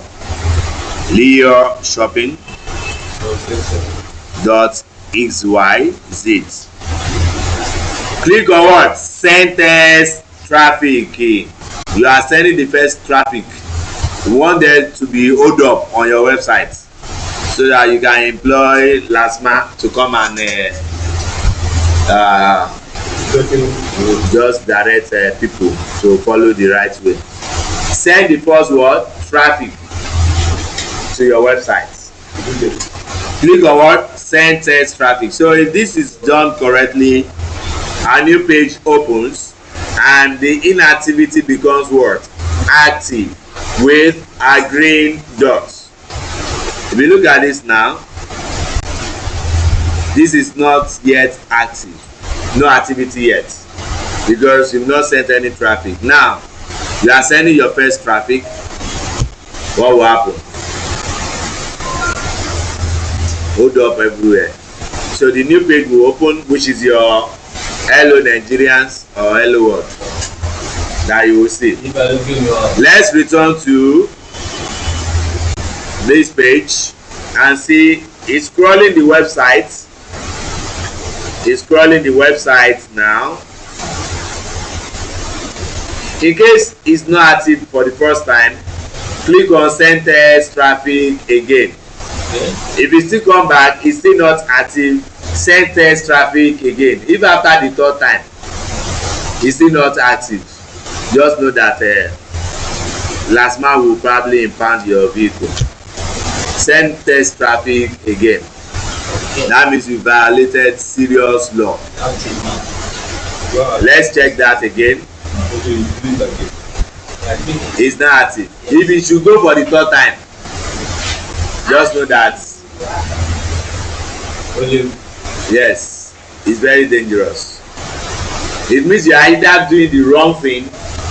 shopping .xyz. Click on what? Send test traffic. You are sending the first traffic. You want there to be hold up on your website so that you can employ LASMA to come and just direct people to follow the right way. Send the first word traffic to your website. Click on what? Send test traffic. So if this is done correctly, a new page opens and the inactivity becomes what? Active with a green dot. If you look at this now, this is not yet active. No activity yet because you've not sent any traffic. Now you are sending your first traffic. What will happen? Hold up everywhere. So the new page will open, which is your Hello Nigerians or Hello World that you will see. If I don't give you up. Let's return to this page and see it's scrolling the website. It's scrolling the website now. In case it's not active for the first time, click on send test traffic again. Okay. If it still come back, it's still not active, send test traffic again. If after the third time it's still not active, just know that last man will probably impound your vehicle. Send test traffic again. Okay. That means you violated serious law. That's it, man. Wow. Let's check that again. Okay, you do it again. I think It's not active. If it should go for the third time, just know that only yes, it's very dangerous. It means you are either doing the wrong thing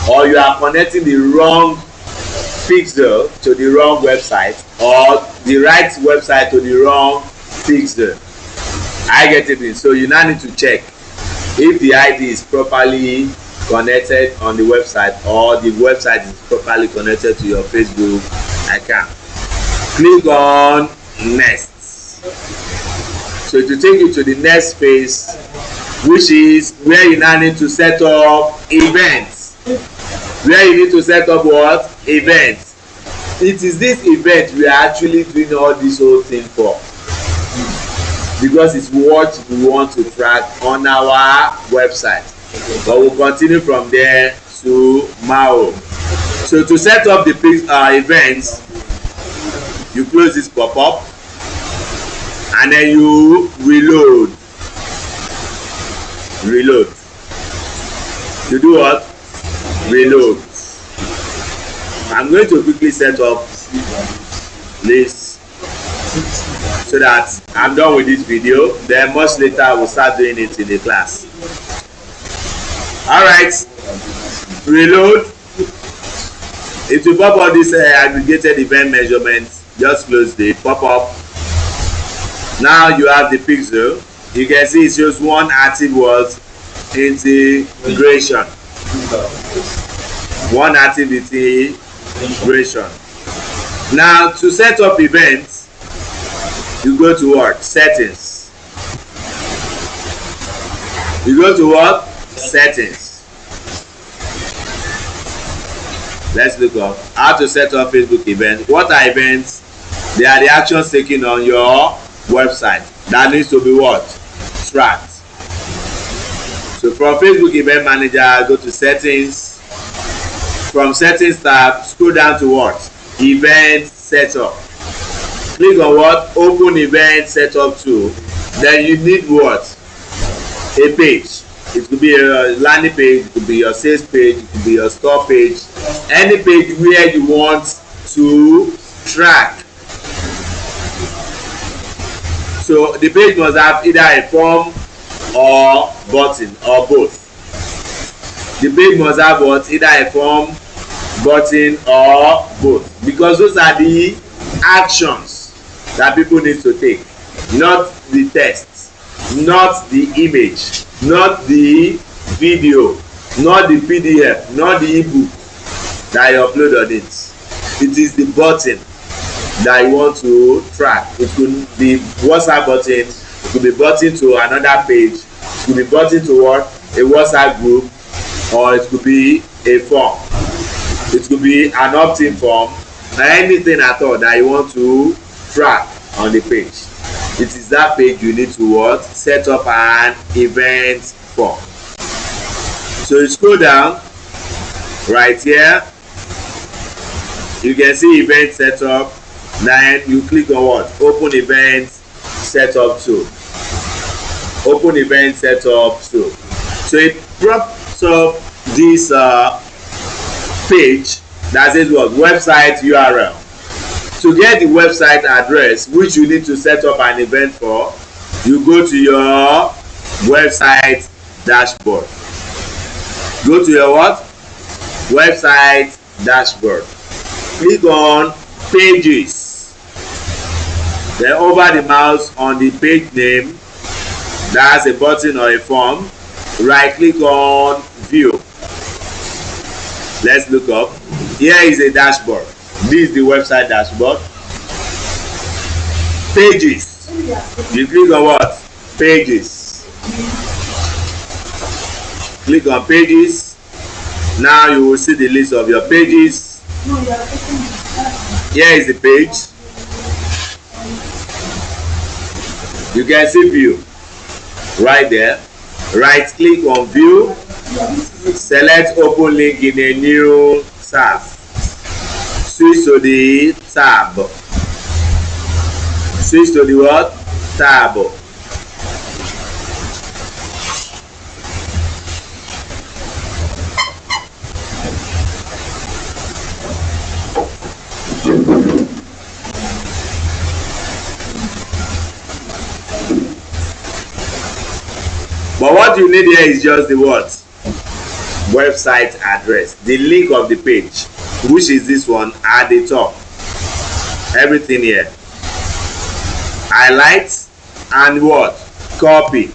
or you are connecting the wrong pixel to the wrong website or the right website to the wrong pixel. I get it. So you now need to check if the ID is properly connected on the website or the website is properly connected to your Facebook account. Click on next. So to take you to the next phase, which is where you now need to set up events. Where you need to set up what? Events. It is this event we are actually doing all this whole thing for, because it's what we want to track on our website. But we'll continue from there tomorrow. So to set up the events, you close this pop-up and then you reload. You do what? Reload. I'm going to quickly set up this so that I'm done with this video. Then much later we'll start doing it in the class. Alright, reload. It will pop up this aggregated event measurements. Just close the pop-up. Now you have the pixel. You can see it shows one active was integration. One activity integration. Now to set up events, you go to what? Settings. You go to what? Settings. Let's look up how to set up Facebook events. What are events? They are the actions taken on your website that needs to be what? Tracked. So from Facebook Event Manager, go to Settings. From Settings tab, scroll down to what? Event Setup. Click on what? Open Event Setup tool. Then you need what? A page. It could be a landing page, it could be your sales page, it could be your store page, any page where you want to track. So the page must have either a form or button or both. The page must have what? Either a form, button or both, because those are the actions that people need to take, not the text, not the image, not the video, not the PDF, not the ebook that you upload on it. It is the button that you want to track. It could be WhatsApp button, it could be button to another page, it could be button to what? A WhatsApp group, or it could be a form, it could be an opt-in form, anything at all that you want to track on the page. It is that page you need to what? Set up an event for. So you scroll down right here, you can see event setup. Then you click on what? Open event setup tool. Open event setup tool. So it props up this page that says what? Website URL. To get the website address which you need to set up an event for, you go to your website dashboard. Go to your what? Website dashboard. Click on pages. Then over the mouse on the page name, that's a button or a form, right click on view. Let's look up. Here is a dashboard. This is the website dashboard. Pages. You click on what? Pages. Click on pages. Now you will see the list of your pages. Here is the page. You can see view right there. Right click on view. Select open link in a new tab. Switch to the tab. Switch to the what? Tab. But what you need here is just the what? Website address, the link of the page, which is this one at the top. Everything here. Highlight and what? Copy.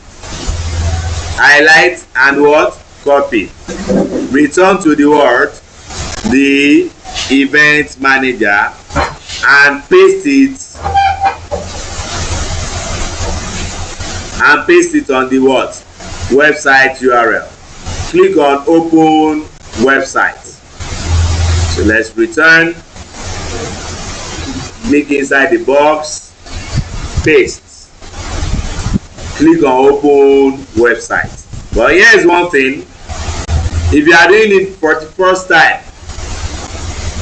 Highlight and what? Copy. Return to the word, the event manager, and paste it. And paste it on the what? Website URL. Click on open website. So let's return. Click inside the box. Paste. Click on open website. But here's one thing. If you are doing it for the first time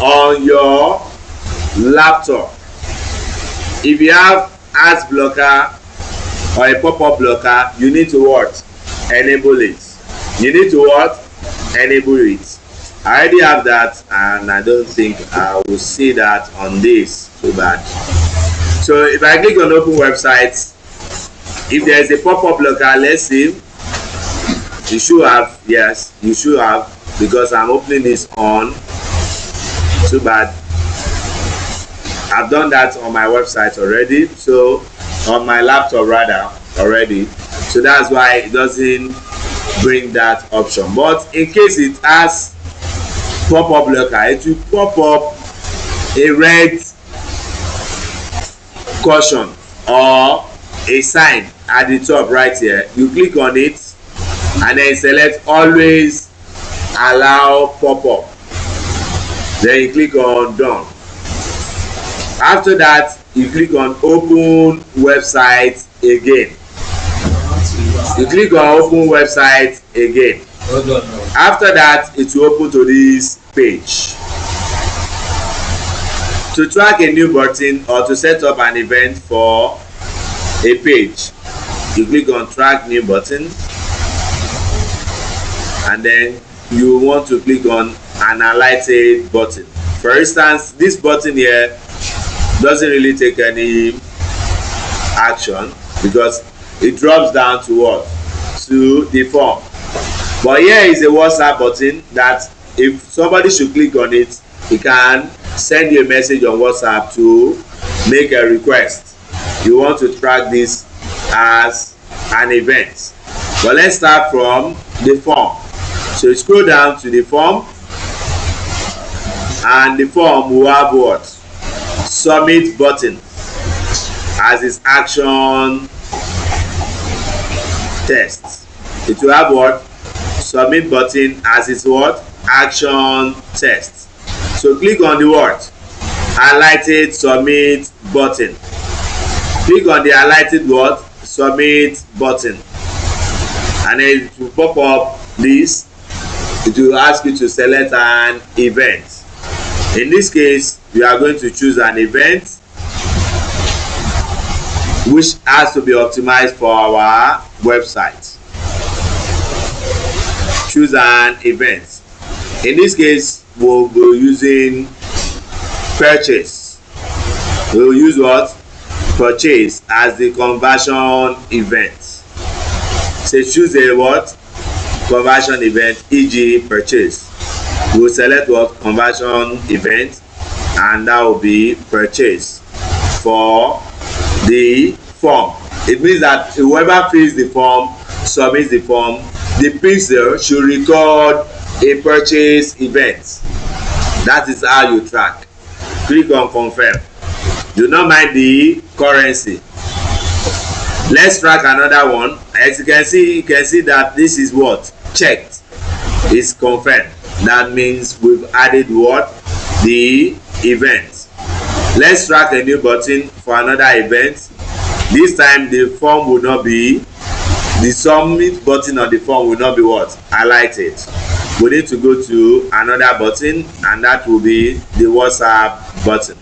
on your laptop, if you have ads blocker or a pop-up blocker, you need to what? Enable it. You need to what? Enable it. I already have that, and I don't think I will see that on this too bad. So if I click on open websites, if there is a pop-up blocker, let's see. You should have, yes, you should have, because I'm opening this on. Too bad. I've done that on my website already, so on my laptop rather already. So that's why it doesn't bring that option. But in case it has pop-up blocker, it will pop up a red caution or a sign at the top right here. You click on it and then select always allow pop-up. Then you click on done. After that, you click on open website again. You click on open website again. After that, it will open to this page. To track a new button or to set up an event for a page, you click on track new button, and then you want to click on an highlighted button. For instance, this button here doesn't really take any action because it drops down to what? To the form. But here is a WhatsApp button that if somebody should click on it, he can send you a message on WhatsApp to make a request. You want to track this as an event. But let's start from the form. So you scroll down to the form, and the form will have what? Submit button as its action test. It will have what? Submit button as its what? Action test. So click on the word highlighted submit button. Click on the highlighted word submit button, and then it will pop up this. It will ask you to select an event. In this case, we are going to choose an event which has to be optimized for our website. Choose an event. In this case, we'll be using purchase. We'll use what? Purchase as the conversion event. So choose a what? Conversion event, e.g. purchase. We'll select what? Conversion event, and that will be purchase for the form. It means that whoever fills the form, submits the form, the pixel should record a purchase event. That is how you track. Click on confirm. Do not mind the currency. Let's track another one. As you can see that this is what? Checked. It's confirmed. That means we've added what? The event. Let's track a new button for another event. This time the form will not be, the submit button on the form will not be what? Highlighted. We need to go to another button, and that will be the WhatsApp button.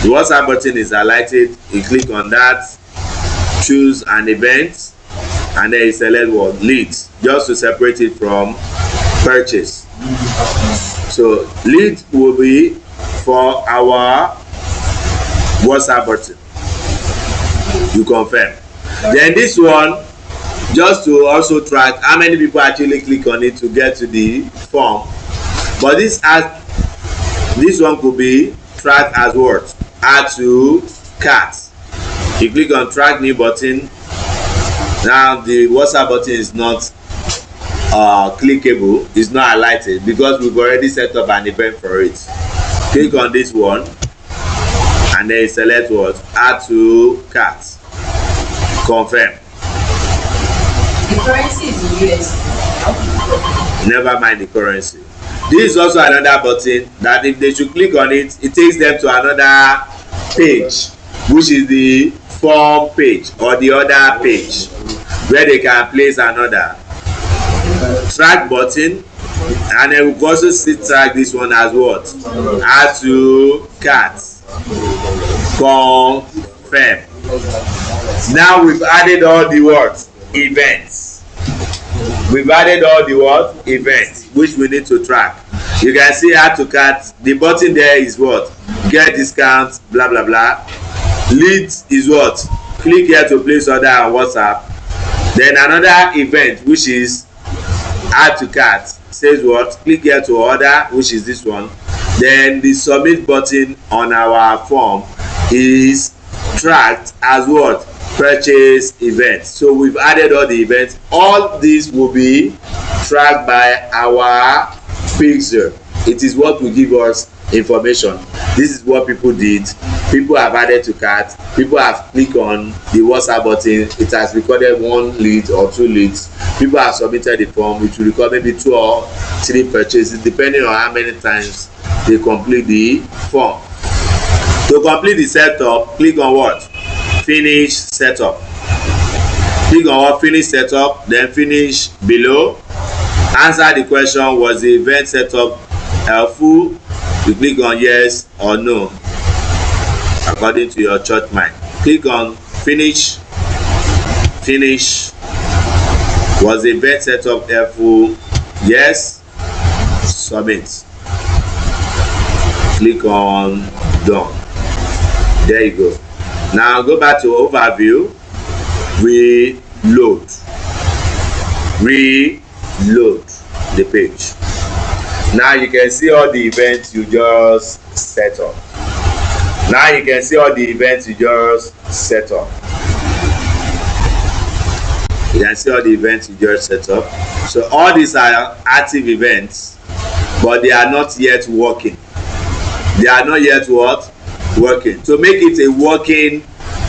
The WhatsApp button is highlighted. You click on that, choose an event, and then you select what? Leads, just to separate it from purchase. So lead will be for our WhatsApp button. You confirm. Then this one, just to also track how many people actually click on it to get to the form. But this one could be tracked as what? Add to cart. You click on track new button. Now the WhatsApp button is not clickable, it's not highlighted because we've already set up an event for it. Click on this one and then select what? Add to cart. Confirm. The currency is in USD. Never mind the currency. This is also another button that if they should click on it, it takes them to another page, which is the form page or the other page where they can place another track button, and then we can also see track this one as what? Add to cart. Confirm. Now we've added all the what? Events. We've added all the what? Events which we need to track. You can see add to cart. The button there is what? Get discount, blah blah blah. Leads is what? Click here to place order on WhatsApp. Then another event which is add to cart says what? Click here to order, which is this one. Then the submit button on our form is tracked as what? Purchase event. So we've added all the events. All these will be tracked by our pixel. It is what will give us information. This is what people did. People have added to cart. People have clicked on the WhatsApp button. It has recorded 1 lead or 2 leads. People have submitted the form, which will record maybe 2 or 3 purchases depending on how many times they complete the form. To complete the setup, click on what? Finish setup. Click on what? Finish setup, then finish below. Answer the question, was the event setup helpful? You click on yes or no according to your church mind. Click on finish. Finish. Was the event setup helpful? Yes. Submit. Click on done. There you go. Now go back to overview. Reload the page. Now you can see all the events you just set up. You can see all the events you just set up. So all these are active events, but they are not yet working. They are not yet what? Working. To make it a working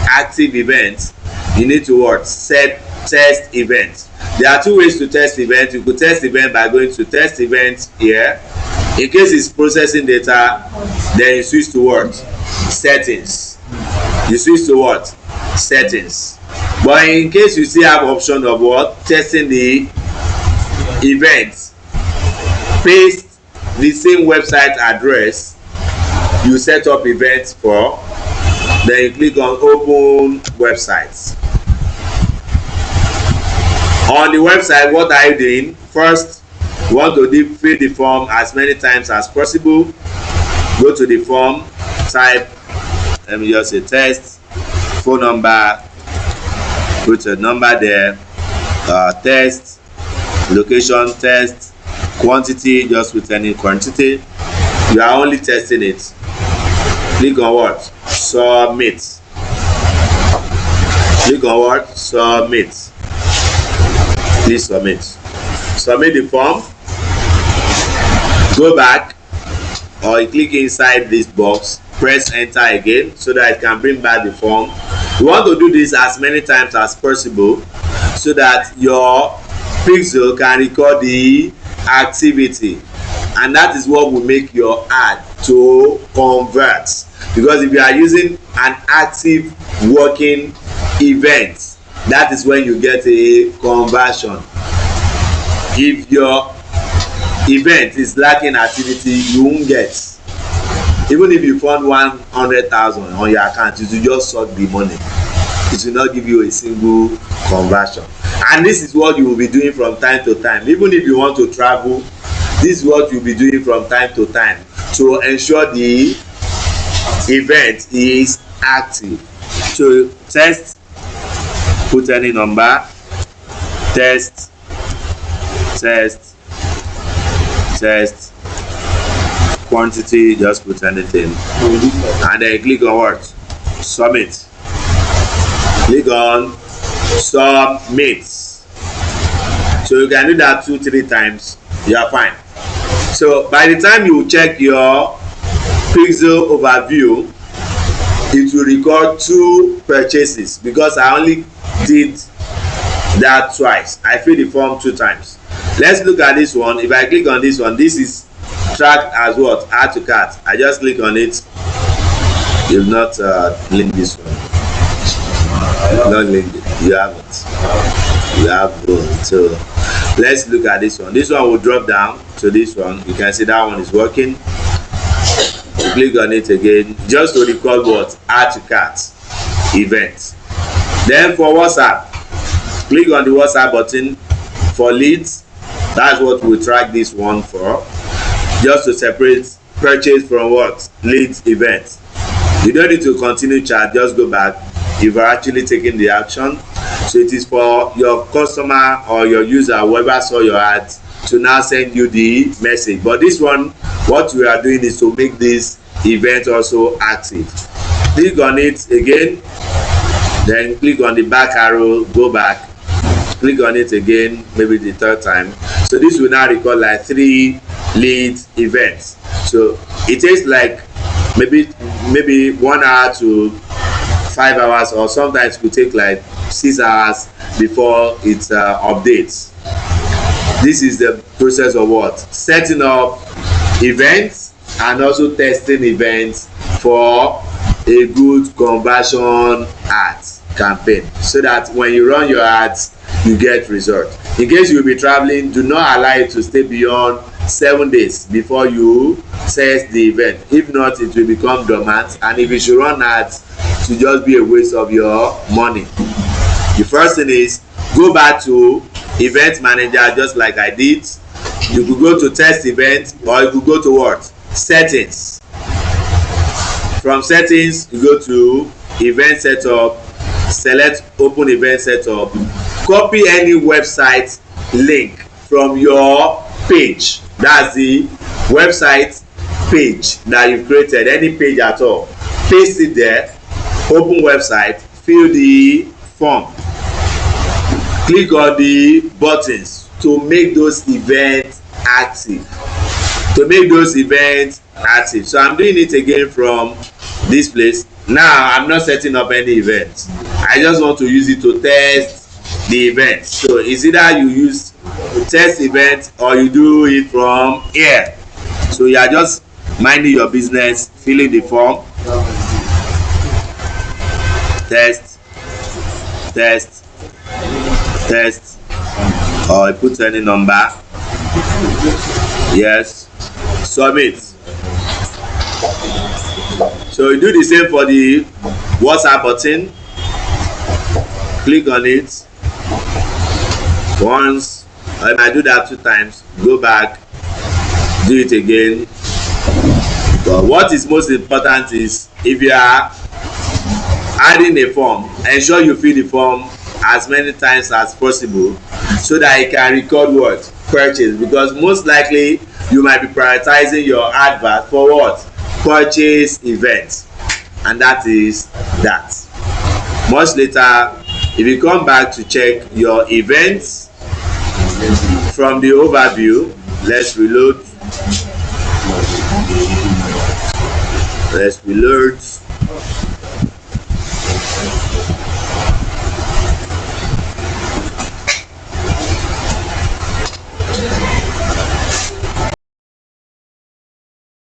active event, you need to what? Set test event. There are 2 ways to test event. You could test event by going to test event here. In case it's processing data, then you switch to what? Settings. You switch to what? Settings. But in case you still have option of what? Testing the event, paste the same website address you set up events for, then you click on open websites. On the website, what are you doing? First, you want to fill the form as many times as possible. Go to the form, type, let me just say test, phone number, put a number there, test, location test, quantity, just with any quantity. You are only testing it. Click on what? Submit. Click on what? Submit. Please submit. Submit the form. Go back or you click inside this box, press enter again so that it can bring back the form. You want to do this as many times as possible so that your Pixel can record the activity, and that is what will make your ad to convert. Because if you are using an active working event, that is when you get a conversion. If your event is lacking activity, you won't get. Even if you found 100,000 on your account, it will just suck the money. It will not give you a single conversion. And this is what you will be doing from time to time. Even if you want to travel, this is what you'll be doing from time to time to ensure the event is active. So test, put any number, test, quantity, just put anything, and then click on what? Submit. Click on submit. So you can do that 2-3 times, you are fine. So by the time you check your Pixel overview, it will record 2 purchases because I only did that twice. I filled the form 2 times. Let's look at this one. If I click on this one, this is tracked as what? Add to cart. I just click on it. You've not linked this one. Not linked it. You haven't. You have both. So let's look at this one. This one will drop down to this one. You can see that one is working. You click on it again just to record what? Add to cart event. Then for WhatsApp, click on the WhatsApp button. For leads, that's what we track this one for, just to separate purchase from what? Leads event. You don't need to continue chat, just go back. You've actually taken the action. So it is for your customer or your user, whoever saw your ads, to now send you the message. But this one, what we are doing is to make this event also active. Click on it again, then click on the back arrow, go back, click on it again, maybe the 3rd time. So this will now record like 3 lead events. So it takes like maybe 1 hour to 5 hours, or sometimes it could take like 6 hours before it updates. This is the process of what? Setting up events and also testing events for a good conversion ads campaign, so that when you run your ads, you get results. In case you will be traveling, do not allow it to stay beyond 7 days before you set the event. If not, it will become dormant, and if you should run ads, it will just be a waste of your money. The first thing is go back to event manager, just like I did. You could go to test event, or you could go to what? Settings. From settings, you go to event setup, select open event setup, copy any website link from your page. That's the website page that you created, any page at all. Paste it there, open website, fill the form, click on the buttons to make those events active. So I'm doing it again from this place. Now I'm not setting up any event. I just want to use it to test the event. So it's either you use test event or you do it from here. So you are just minding your business, filling the form, test, or I put any number, yes, submit. So you do the same for the WhatsApp button. Click on it once. I might do that 2 times. Go back, do it again. But what is most important is, if you are adding a form, ensure you fill the form as many times as possible so that it can record what? Purchase. Because most likely you might be prioritizing your advert for what? Purchase events. And that is that. Much later, If you come back to check your events from the overview, let's reload. Let's reload.